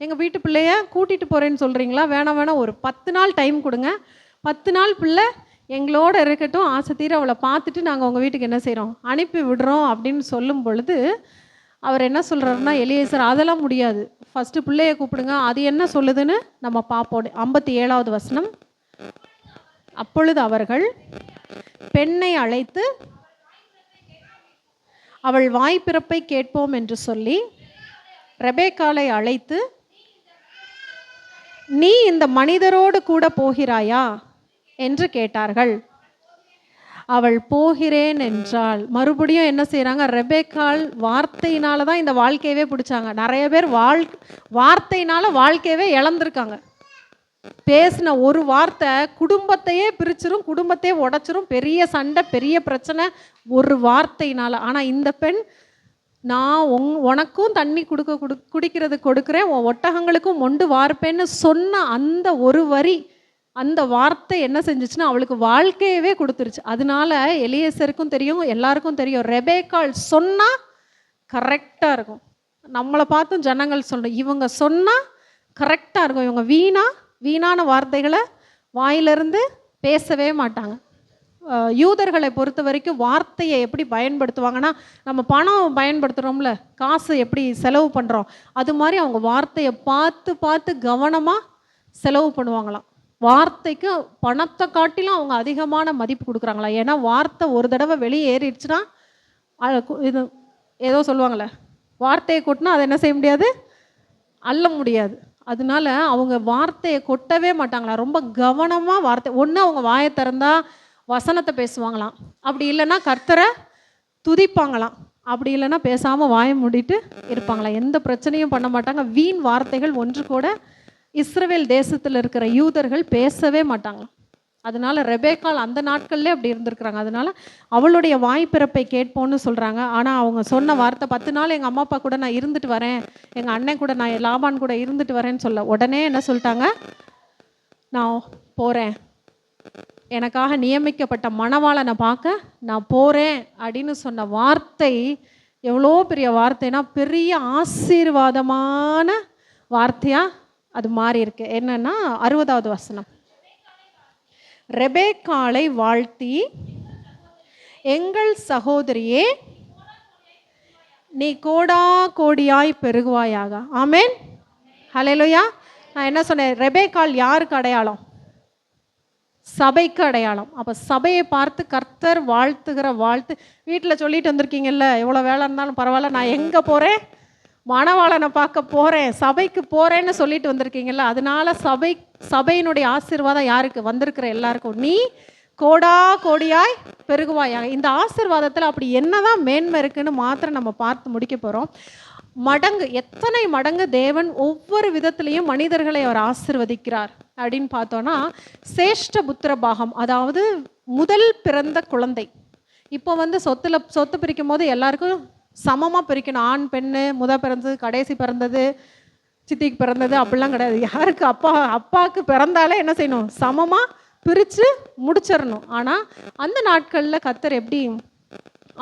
எங்கள் வீட்டு பிள்ளைய கூட்டிகிட்டு போகிறேன்னு சொல்கிறீங்களா, வேணாம் ஒரு 10 நாள் டைம் கொடுங்க, 10 நாள் பிள்ளை எங்களோட இருக்கட்டும், ஆசை தீர அவளை பார்த்துட்டு நாங்கள் உங்கள் வீட்டுக்கு என்ன செய்கிறோம், அனுப்பி விடுறோம் அப்படின்னு சொல்லும் பொழுது அவர் என்ன சொல்கிறாருன்னா, எலியேசர் அதெல்லாம் முடியாது, ஃபஸ்ட்டு பிள்ளைய கூப்பிடுங்க, அது என்ன சொல்லுதுன்னு நம்ம பார்ப்போம். 57வது வசனம். அப்பொழுது அவர்கள் பெண்ணை அழைத்து அவள் வாய்ப்பிறப்பை கேட்போம் என்று சொல்லி ரெபேக்காளை அழைத்து, நீ இந்த மனிதரோடு கூட போகிறாயா என்று கேட்டார்கள். அவள் போகிறேன் என்றாள். மறுபடியும் என்ன செய்கிறாங்க, ரெபேக்காள் வார்த்தையினால தான் இந்த வாழ்க்கையவே பிடிச்சாங்க. நிறைய பேர் வார்த்தையினால வாழ்க்கையவே இழந்திருக்காங்க. பேசின ஒரு வார்த்தை குடும்பத்தையே பிரிச்சிரும், குடும்பத்தையே உடைச்சிரும், பெரிய சண்டை, பெரிய பிரச்சனை ஒரு வார்த்தையினால. ஆனால் இந்த பெண், நான் உனக்கும் தண்ணி குடிக்கிறது கொடுக்குறேன், உன் ஒட்டகங்களுக்கும் மொண்டு வார்ப்பேன்னு சொன்ன அந்த ஒரு வரி, அந்த வார்த்தை என்ன செஞ்சிச்சுன்னா அவளுக்கு வாழ்க்கையவே கொடுத்துருச்சு. அதனால எலியேசருக்கும் தெரியும், எல்லாருக்கும் தெரியும், ரெபேக்காள் சொன்னால் கரெக்டாக இருக்கும். நம்மளை பார்த்தும் ஜனங்கள் சொல்லணும், இவங்க சொன்னால் கரெக்டாக இருக்கும், இவங்க வீணான வார்த்தைகளை வாயிலிருந்து பேசவே மாட்டாங்க. யூதர்களை பொறுத்த வரைக்கும் வார்த்தையை எப்படி பயன்படுத்துவாங்கன்னா, நம்ம பணம் பயன்படுத்துகிறோம்ல, காசு எப்படி செலவு பண்ணுறோம், அது மாதிரி அவங்க வார்த்தையை பார்த்து பார்த்து கவனமாக செலவு பண்ணுவாங்களாம். வார்த்தைக்கு பணத்தை காட்டிலும் அவங்க அதிகமான மதிப்பு கொடுக்குறாங்களா. ஏன்னா வார்த்தை ஒரு தடவை வெளியே ஏறிடுச்சுன்னா, இது ஏதோ சொல்லுவாங்களே, வார்த்தையை கொட்டினா அதை என்ன செய்ய முடியாது, அள்ள முடியாது. அதனால அவங்க வார்த்தையை கொட்டவே மாட்டாங்களா. ரொம்ப கவனமாக வார்த்தை, ஒன்று அவங்க வாயை திறந்தா வசனத்தை பேசுவாங்களாம், அப்படி இல்லைன்னா கர்த்தரை துதிப்பாங்களாம், அப்படி இல்லைன்னா பேசாமல் வாயை மூடிட்டு இருப்பாங்களாம். எந்த பிரச்சனையும் பண்ண மாட்டாங்க. வீண் வார்த்தைகள் ஒன்று கூட இஸ்ரவேல் தேசத்தில் இருக்கிற யூதர்கள் பேசவே மாட்டாங்களாம். அதனால ரெபேக்காள் அந்த நாட்கள்லேயே அப்படி இருந்திருக்கிறாங்க. அதனால அவளுடைய வாய்ப்பிறப்பை கேட்போன்னு சொல்கிறாங்க. ஆனால் அவங்க சொன்ன வார்த்தை, 10 நாள் எங்கள் அம்மா அப்பா கூட நான் இருந்துட்டு வரேன், எங்கள் அண்ணன் கூட நான் லாபான் கூட இருந்துட்டு வரேன்னு சொல்ல, உடனே என்ன சொல்லிட்டாங்க, நான் போகிறேன், எனக்காக நியமிக்கப்பட்ட மணவாளனை பார்க்க நான் போகிறேன் அப்படின்னு சொன்ன வார்த்தை எவ்வளோ பெரிய வார்த்தைனா, பெரிய ஆசீர்வாதமான வார்த்தையாக அது மாறி இருக்கு. என்னன்னா 60வது வசனம், ரெபேக்காளை வாழ்த்தி, எங்கள் சகோதரியே நீ கோடா கோடியாய் பெருகுவாயாக. ஆமேன், ஹல்லேலூயா. நான் என்ன சொன்னேன், ரெபேக்காள் யாருக்கு அடையாளம், சபைக்கு அடையாளம். அப்போ சபையை பார்த்து கர்த்தர் வாழ்த்துகிற வாழ்த்து. வீட்டில் சொல்லிட்டு வந்திருக்கீங்கல்ல, எவ்வளோ வேலை இருந்தாலும் பரவாயில்ல, நான் எங்கே போகிறேன், மணவாளனை பார்க்க போகிறேன், சபைக்கு போகிறேன்னு சொல்லிட்டு வந்திருக்கீங்கல்ல. அதனால சபையினுடைய ஆசீர்வாதம் யாருக்கு, வந்திருக்கிற எல்லாருக்கும், நீ கோடா கோடியாய் பெருகுவாயாக. இந்த ஆசீர்வாதத்தில் அப்படி என்னதான் மேன்மை இருக்குன்னு மாத்திரம் நம்ம பார்த்து முடிக்க போகிறோம். மடங்கு, எத்தனை மடங்கு தேவன் ஒவ்வொரு விதத்திலையும் மனிதர்களை அவர் ஆசீர்வதிக்கிறார் அப்படின்னு பார்த்தோன்னா, சேஷ்ட புத்திர பாகம், அதாவது முதல் பிறந்த குழந்தை. இப்போ சொத்து பிரிக்கும் போது எல்லாருக்கும் சமமாக பிரிக்கணும். ஆண் பெண்ணு, பிறந்தது, கடைசி பிறந்தது, சித்திக்கு பிறந்தது அப்படிலாம் கிடையாது. யாருக்கு அப்பாவுக்கு பிறந்தாலே என்ன செய்யணும், சமமாக பிரித்து முடிச்சிடணும். ஆனால் அந்த நாட்களில் கர்த்தர் எப்படி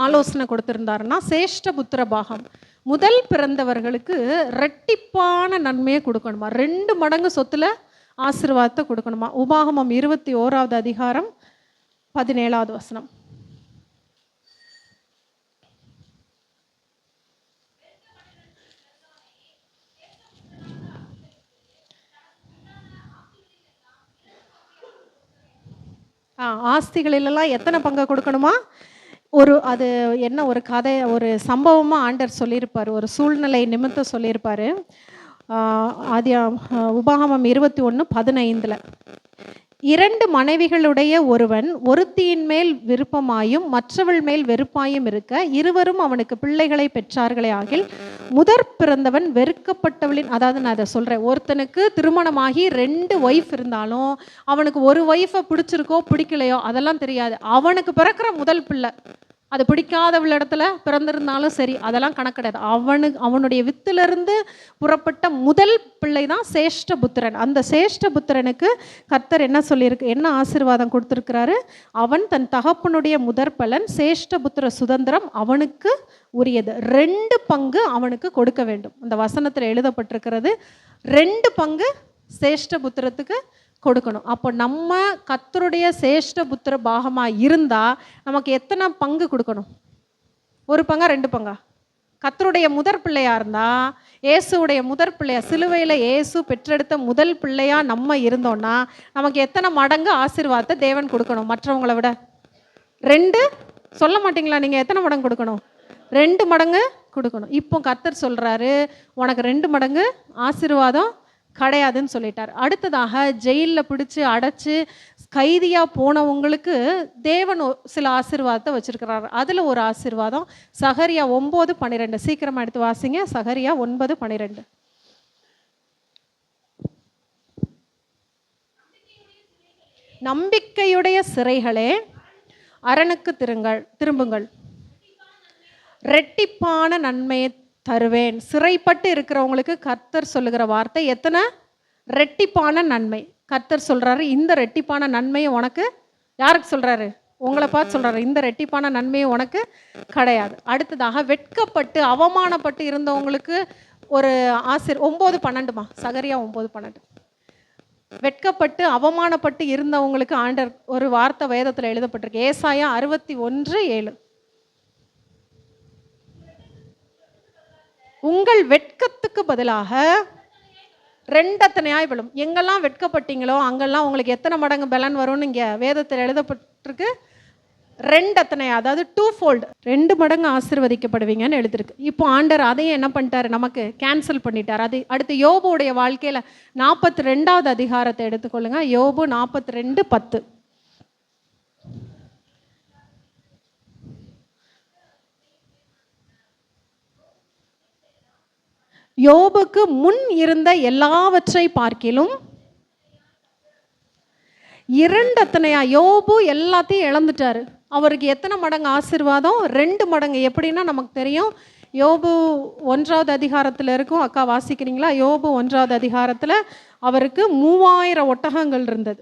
ஆலோசனை கொடுத்துருந்தாருன்னா, சேஷ்ட புத்திர பாகம், முதல் பிறந்தவர்களுக்கு ரெட்டிப்பான நன்மையை கொடுக்கணுமா, 2 மடங்கு சொத்தில் ஆசீர்வாதத்தை கொடுக்கணுமா. உபாகமம் 21வது அதிகாரம் 17வது வசனம். ஆஸ்திகளிலெல்லாம் எத்தனை பங்கை கொடுக்கணுமா, அது என்ன ஒரு கதை, ஒரு சம்பவமாக ஆண்டர் சொல்லியிருப்பார், ஒரு சூழ்நிலை நிமித்தம் சொல்லியிருப்பார். உபாகமம் 21:15, 2 மனைவிகளுடைய ஒருவன் ஒருத்தியின் மேல் விருப்பமாயும் மற்றவள் மேல் வெறுப்பாயும் இருக்க, இருவரும் அவனுக்கு பிள்ளைகளை பெற்றார்களே ஆகில், முதற் பிறந்தவன் வெறுக்கப்பட்டவளின், அதாவது நான் அதை சொல்கிறேன், ஒருத்தனுக்கு திருமணமாகி 2 ஒய்ஃப் இருந்தாலும் அவனுக்கு ஒரு ஒய்ஃபை பிடிச்சிருக்கோ பிடிக்கலையோ அதெல்லாம் தெரியாது. அவனுக்கு பிறக்கிற முதல் பிள்ளை, அது பிடிக்காதவள் இடத்துல பிறந்திருந்தாலும் சரி, அதெல்லாம் கணக்கு கிடையாது. அவனுடைய வித்திலிருந்து புறப்பட்ட முதல் பிள்ளை தான் சேஷ்ட புத்திரன். அந்த சேஷ்ட புத்திரனுக்கு கர்த்தர் என்ன சொல்லியிருக்கு, என்ன ஆசீர்வாதம் கொடுத்துருக்கிறாரு, அவன் தன் தகப்பனுடைய முதற் பலன், சேஷ்ட புத்திர சுதந்திரம் அவனுக்கு உரியது, 2 பங்கு அவனுக்கு கொடுக்க வேண்டும். அந்த வசனத்தில் எழுதப்பட்டிருக்கிறது, 2 பங்கு சேஷ்ட புத்திரத்துக்கு கொடுக்கணும். அப்போ நம்ம கர்த்தருடைய சேஷ்ட புத்திர பாகமாக இருந்தால் நமக்கு எத்தனை பங்கு கொடுக்கணும், 1 பங்கா 2 பங்கா, கர்த்தருடைய முதற் பிள்ளையா இருந்தா, இயேசுவுடைய முதற் பிள்ளையா, சிலுவையில் இயேசு பெற்றெடுத்த முதல் பிள்ளையா நம்ம இருந்தோம்னா, நமக்கு எத்தனை மடங்கு ஆசீர்வாதத்தை தேவன் கொடுக்கணும் மற்றவங்களை விட? 2 சொல்ல மாட்டீங்களா? நீங்கள் எத்தனை மடங்கு கொடுக்கணும்? 2 மடங்கு கொடுக்கணும். இப்போ கர்த்தர் சொல்கிறாரு, உனக்கு 2 மடங்கு ஆசீர்வாதம் கிடையாதுன்னு சொல்லிட்டார். அடுத்ததாக ஜெயிலில் பிடிச்சி அடைச்சி கைதியாக போனவங்களுக்கு தேவன் சில ஆசீர்வாதத்தை வச்சுருக்கிறார். அதில் ஒரு ஆசீர்வாதம் சகரியா 9:12. சீக்கிரமாக எடுத்து வாசிங்க. சகரியா 9:12. நம்பிக்கையுடைய சிறைகளே அரணுக்கு திரும்புங்கள், ரெட்டிப்பான நன்மையை தருவேன். சிறைப்பட்டு இருக்கிறவங்களுக்கு கர்த்தர் சொல்லுகிற வார்த்தை எத்தனை? ரெட்டிப்பான நன்மை. கர்த்தர் சொல்கிறாரு, இந்த ரெட்டிப்பான நன்மையை உனக்கு, யாருக்கு சொல்கிறாரு? உங்களை பார்த்து சொல்கிறாரு, இந்த ரெட்டிப்பான நன்மையை உனக்கு கிடையாது. அடுத்ததாக வெட்கப்பட்டு அவமானப்பட்டு இருந்தவங்களுக்கு ஒரு 9:12. சகரியா 9:12. வெட்கப்பட்டு அவமானப்பட்டு இருந்தவங்களுக்கு ஆண்டர் ஒரு வார்த்தை வேதத்தில் எழுதப்பட்டிருக்கு. ஏசாயா 61:7. உங்கள் வெட்கத்துக்கு பதிலாக 2 அத்தனையாய் விழும். எங்கெல்லாம் வெட்கப்பட்டீங்களோ அங்கெல்லாம் உங்களுக்கு எத்தனை மடங்கு பலன் வரும்னு இங்கே வேதத்தில் எழுதப்பட்டிருக்கு. 2 அத்தனை, அதாவது 2 fold, 2 மடங்கு ஆசீர்வதிக்கப்படுவீங்கன்னு எழுதிருக்கு. இப்போ ஆண்டர் அதையும் என்ன பண்ணிட்டாரு? நமக்கு கேன்சல் பண்ணிட்டார். அது அடுத்து யோபுடைய வாழ்க்கையில் 42வது அதிகாரத்தை எடுத்துக்கொள்ளுங்க. யோபு 42:10. யோபுக்கு முன் இருந்த எல்லாவற்றை பார்க்கிலும் 2 அத்தனையா. யோபு எல்லாத்தையும் இழந்துட்டாரு. அவருக்கு எத்தனை மடங்கு ஆசீர்வாதம்? 2 மடங்கு. எப்படின்னா நமக்கு தெரியும். யோபு 1வது அதிகாரத்தில் இருக்கும். அக்கா வாசிக்கிறீங்களா? யோபு 1வது அதிகாரத்தில் அவருக்கு 3000 ஒட்டகங்கள் இருந்தது.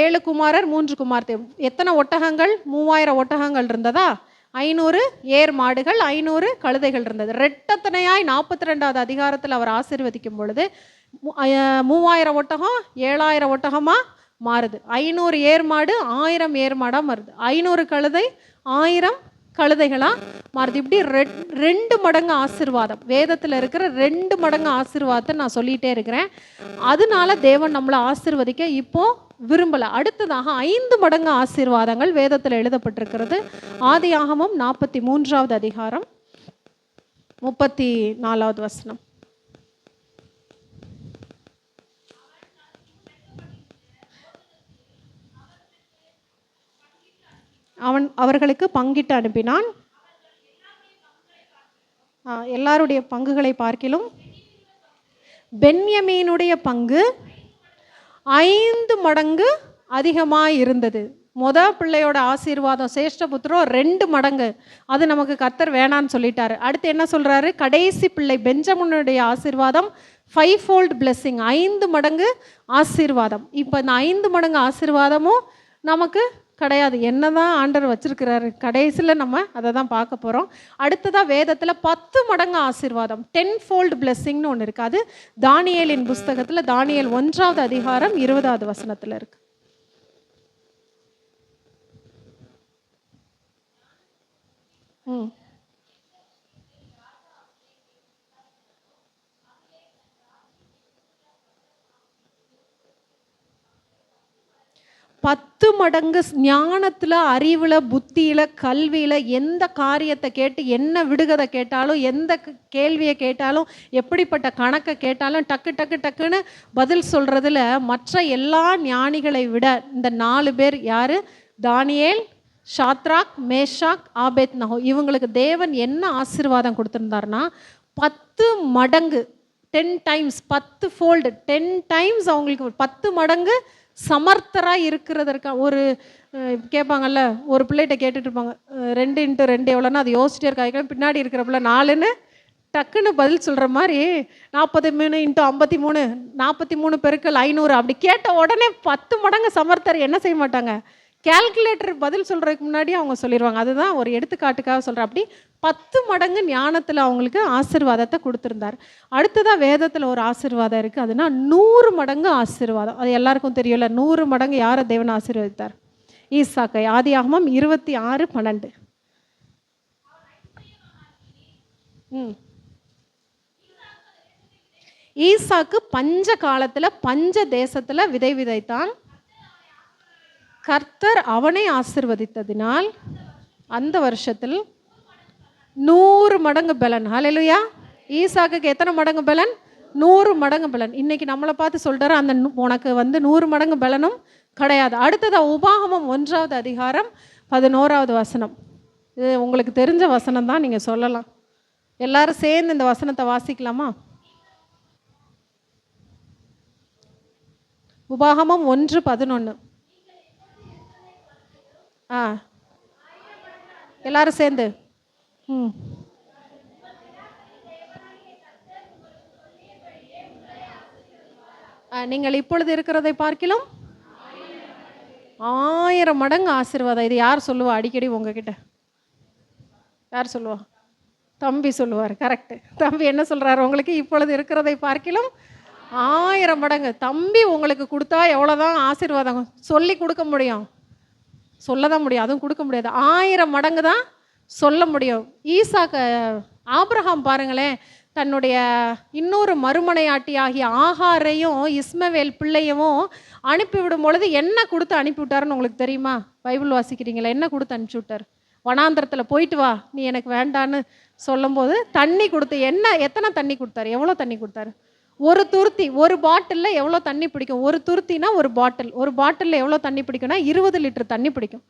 7 குமாரர் 3 குமார்த்தே. எத்தனை ஒட்டகங்கள்? 3000 ஒட்டகங்கள் இருந்ததா? 500 ஏர் மாடுகள், 500 கழுதைகள் இருந்தது. ரெட்டத்தனையாய் 42வது அதிகாரத்தில் அவர் ஆசீர்வதிக்கும் பொழுது 3000 ஒட்டகம் 7000 ஒட்டகமாக மாறுது. 500 ஏர் மாடு 1000 ஏர் மாடாக மாறுது. 500 கழுதை 1000 கழுதைகளாக மாறுது. இப்படி 2 மடங்கு ஆசீர்வாதம். வேதத்தில் இருக்கிற 2 மடங்கு ஆசீர்வாதத்தை நான் சொல்லிகிட்டே இருக்கிறேன். அதனால தேவன் நம்மளை ஆசீர்வதிக்க இப்போ விரும்பலை. அடுத்ததாக 5 மடங்கு ஆசீர்வாதங்கள் வேதத்தில் எழுதப்பட்டிருக்கிறது. ஆதியாகமம் 43வது அதிகாரம் 34வது வசனம். அவன் அவர்களுக்கு பங்கிட்டு அனுப்பினான். எல்லாருடைய பங்குகளை பார்க்கிலும் பென்யமீனுடைய பங்கு 5 மடங்கு அதிகமாக இருந்தது. பிள்ளையோட ஆசீர்வாதம் சேஷ்டபுத்திரம் 2 மடங்கு. அது நமக்கு கர்த்தர் வேணான்னு சொல்லிட்டாரு. அடுத்து என்ன சொல்கிறாரு? கடைசி பிள்ளை பெஞ்சமினுடைய ஆசீர்வாதம் 5 fold blessing, 5 மடங்கு ஆசீர்வாதம். இப்போ இந்த 5 மடங்கு ஆசீர்வாதமும் நமக்கு கிடையாது. என்னதான் ஆண்டர் வச்சிருக்கிறாரு, கடைசியில் நம்ம அதை தான் பார்க்க போகிறோம். அடுத்ததாக வேதத்தில் 10 மடங்கு ஆசீர்வாதம் 10 fold blessingனு ஒன்று இருக்குது. அது தானியேலின் புஸ்தகத்தில் தானியேல் 1வது அதிகாரம் 20வது வசனத்தில் இருக்கு. ம் 10 மடங்கு ஞானத்தில், அறிவில், புத்தியில், கல்வியில் எந்த காரியத்தை கேட்டு என்ன விடுகதை கேட்டாலும், எந்த கேள்வியை கேட்டாலும், எப்படிப்பட்ட கணக்கை கேட்டாலும் டக்கு டக்கு டக்குன்னு பதில் சொல்கிறதுல மற்ற எல்லா ஞானிகளை விட இந்த 4 பேர் யார்? தானியேல், ஷாத்ராக், மேஷாக், ஆபேத்நகோ. இவங்களுக்கு தேவன் என்ன ஆசீர்வாதம் கொடுத்துருந்தாருன்னா 10 மடங்கு 10 times 10 fold 10 times அவங்களுக்கு 10 மடங்கு சமர்த்தராக இருக்கிறதற்கா. ஒரு கேட்பாங்கல்ல, ஒரு பிள்ளைகிட்ட கேட்டுட்டு இருப்பாங்க 2 × 2 எவ்வளோன்னா அது யோசிச்சிட்டே இருக்காங்க. பின்னாடி இருக்கிற பிள்ளை 4ன்னு டக்குன்னு பதில் சொல்கிற மாதிரி 43 × 53 43 பெருக்கல் 500 அப்படி கேட்ட உடனே 10 மடங்கு சமர்த்தர் என்ன செய்ய மாட்டாங்க, கேல்குலேட்டர் பதில் சொல்கிறதுக்கு முன்னாடி அவங்க சொல்லிடுவாங்க. அதுதான் ஒரு எடுத்துக்காட்டுக்காக சொல்கிறேன். அப்படி 10 மடங்கு ஞானத்தில் அவங்களுக்கு ஆசீர்வாதத்தை கொடுத்துருந்தார். அடுத்ததாக வேதத்தில் ஒரு ஆசீர்வாதம் இருக்குது. அதுனா 100 மடங்கு ஆசீர்வாதம். அது எல்லாருக்கும் தெரியல. 100 மடங்கு யாரை தேவன் ஆசீர்வதித்தார்? ஈசாக்கை. ஆதியாகமம் 26:12. ம். ஈசாக்கு பஞ்ச காலத்தில் பஞ்ச தேசத்தில் விதை விதைத்தான். கர்த்தர் அவனை ஆசிர்வதித்ததினால் அந்த வருஷத்தில் 100 மடங்கு பலன். ஹல்லேலூயா. ஈசாக்குக்கு எத்தனை மடங்கு பலன்? 100 மடங்கு பலன். இன்னைக்கு நம்மளை பார்த்து சொல்றாரு, அந்த உனக்கு 100 மடங்கு பலனும் கிடையாது. அடுத்தது உபாகமம் 1வது அதிகாரம் 11வது வசனம். இது உங்களுக்கு தெரிஞ்ச வசனம் தான், நீங்கள் சொல்லலாம். எல்லாரும் சேர்ந்து இந்த வசனத்தை வாசிக்கலாமா? உபாகமம் 1:11. எல்லாரும் சேர்ந்து. நீங்கள் இப்பொழுது இருக்கிறதை பார்க்கிலும் 1000 மடங்கு ஆசீர்வாதம். இது யார் சொல்லுவா அடிக்கடி உங்ககிட்ட? யார் சொல்லுவா? தம்பி சொல்லுவார். கரெக்டு. தம்பி என்ன சொல்கிறார் உங்களுக்கு? இப்பொழுது இருக்கிறதை பார்க்கிலும் 1000 மடங்கு. தம்பி உங்களுக்கு கொடுத்தா எவ்வளோதான் ஆசீர்வாதம் சொல்லி கொடுக்க முடியும்? சொல்ல தான் முடியும், அதுவும் கொடுக்க முடியாது. 1000 மடங்கு தான் சொல்ல முடியும். ஆபிரகாம் பாருங்களேன், தன்னுடைய இன்னொரு மறுமனையாட்டியாகிய ஆகாரையும் இஸ்மவேல் பிள்ளையவும் அனுப்பிவிடும் பொழுது என்ன கொடுத்து அனுப்பிவிட்டாருன்னு உங்களுக்கு தெரியுமா? பைபிள் வாசிக்கிறீங்களா? என்ன கொடுத்து அனுப்பிச்சி விட்டார்? வனாந்திரத்தில் போயிட்டு வா, நீ எனக்கு வேண்டான்னு சொல்லும்போது தண்ணி கொடுத்து, எத்தனை தண்ணி கொடுத்தாரு? எவ்வளோ தண்ணி கொடுத்தாரு? ஒரு துருத்தி, ஒரு பாட்டிலில் எவ்வளோ தண்ணி பிடிக்கும்? ஒரு துருத்தினா ஒரு பாட்டில், ஒரு பாட்டிலில் எவ்வளோ தண்ணி பிடிக்கும்னா 20 லிட்டர் தண்ணி பிடிக்கும்.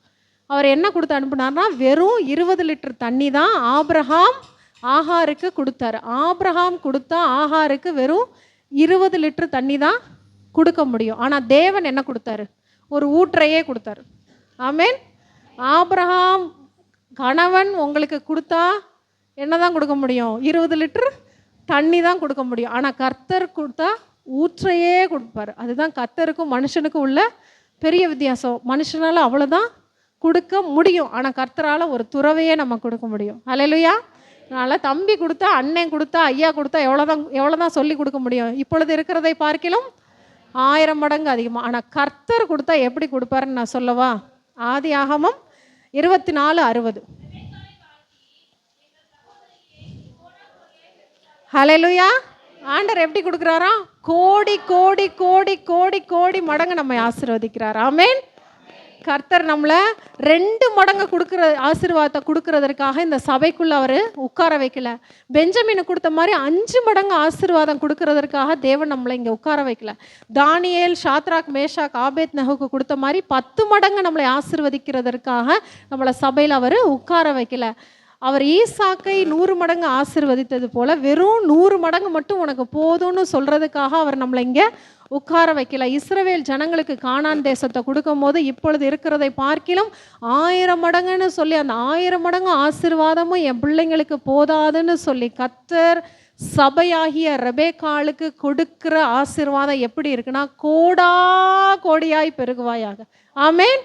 அவர் என்ன கொடுத்து அனுப்புனார்னா வெறும் 20 லிட்டர் தண்ணி தான் ஆபிரகாம் ஆகாருக்கு கொடுத்தாரு. ஆபிரகாம் கொடுத்தா ஆகாருக்கு வெறும் 20 லிட்டர் தண்ணி தான் கொடுக்க முடியும். ஆனால் தேவன் என்ன கொடுத்தாரு? ஒரு ஊற்றையே கொடுத்தாரு. ஆமேன். ஆபிரகாம் கணவன் உங்களுக்கு கொடுத்தா என்ன தான் கொடுக்க முடியும்? 20 லிட்டர் தண்ணி தான் கொடுக்க முடியும். ஆனால் கர்த்தர் கொடுத்தா ஊற்றையே கொடுப்பார். அதுதான் கர்த்தருக்கும் மனுஷனுக்கும் உள்ள பெரிய வித்தியாசம். மனுஷனால் அவ்வளோதான் கொடுக்க முடியும், ஆனால் கர்த்தரால் ஒரு துறவையே நம்ம கொடுக்க முடியும். ஹல்லேலூயா. அதனால் தம்பி கொடுத்தா, அண்ணன் கொடுத்தா, ஐயா கொடுத்தா எவ்வளோதான் சொல்லி கொடுக்க முடியும்? இப்பொழுது இருக்கிறதை பார்க்கிலும் 1000 மடங்கு அதிகமாக. ஆனால் கர்த்தர் கொடுத்தா எப்படி கொடுப்பாருன்னு நான் சொல்லவா? ஆதியாகமம் 24:60. ஹல்லேலூயா. ஆண்டவர் எப்படி கொடுக்குறாரா? கோடி கோடி கோடி கோடி கோடி மடங்கு நம்மை ஆசீர்வதிக்கிறார். ஆமேன். கர்த்தர் நம்மளை 2 மடங்கு கொடுக்குற ஆசீர்வாதத்தை கொடுக்கறதற்காக இந்த சபைக்குள்ளே அவர் உட்கார வைக்கல. பெஞ்சமினை கொடுத்த மாதிரி 5 மடங்கு ஆசீர்வாதம் கொடுக்கறதற்காக தேவன் நம்மளை இங்கே உட்கார வைக்கல. தானியேல், ஷாத்ராக், மேஷாக், ஆபேத் நெகோக்கு கொடுத்த மாதிரி 10 மடங்கு நம்மளை ஆசீர்வதிக்கிறதற்காக நம்மளை சபையில் அவர் உட்கார வைக்கல. அவர் ஈசாக்கை 100 மடங்கு ஆசீர்வதித்தது போல வெறும் 100 மடங்கு மட்டும் உனக்கு போதும்னு சொல்கிறதுக்காக அவர் நம்மளை இங்கே உட்கார வைக்கல. இஸ்ரவேல் ஜனங்களுக்கு கானான் தேசத்தை கொடுக்கும் போது இப்பொழுது இருக்கிறதை பார்க்கிலும் 1000 மடங்குன்னு சொல்லி அந்த 1000 மடங்கு ஆசீர்வாதமும் என் பிள்ளைங்களுக்கு போதாதுன்னு சொல்லி கர்த்தர் சபையாகிய ரெபேக்காளுக்கு கொடுக்கிற ஆசீர்வாதம் எப்படி இருக்குன்னா கோடா கோடியாய் பெருகுவாயாக. ஆமேன்.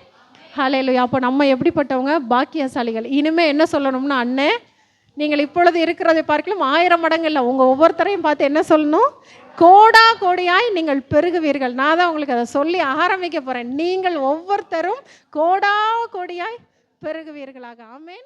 ஹல்லேலூயா. அப்போ நம்ம எப்படிப்பட்டவங்க? பாக்கியசாலிகள். இனிமேல் என்ன சொல்லணும்னா, அண்ணே நீங்கள் இப்பொழுது இருக்கிறதை பார்க்கலாம் 1000 மடங்கு இல்லை, உங்கள் ஒவ்வொருத்தரையும் பார்த்து என்ன சொல்லணும்? கோடா கோடியாய் நீங்கள் பெருகுவீர்கள். நான் தான் உங்களுக்கு அதை சொல்லி ஆரம்பிக்க போகிறேன். நீங்கள் ஒவ்வொருத்தரும் கோடா கோடியாய் பெருகுவீர்களாக. ஆமேன்.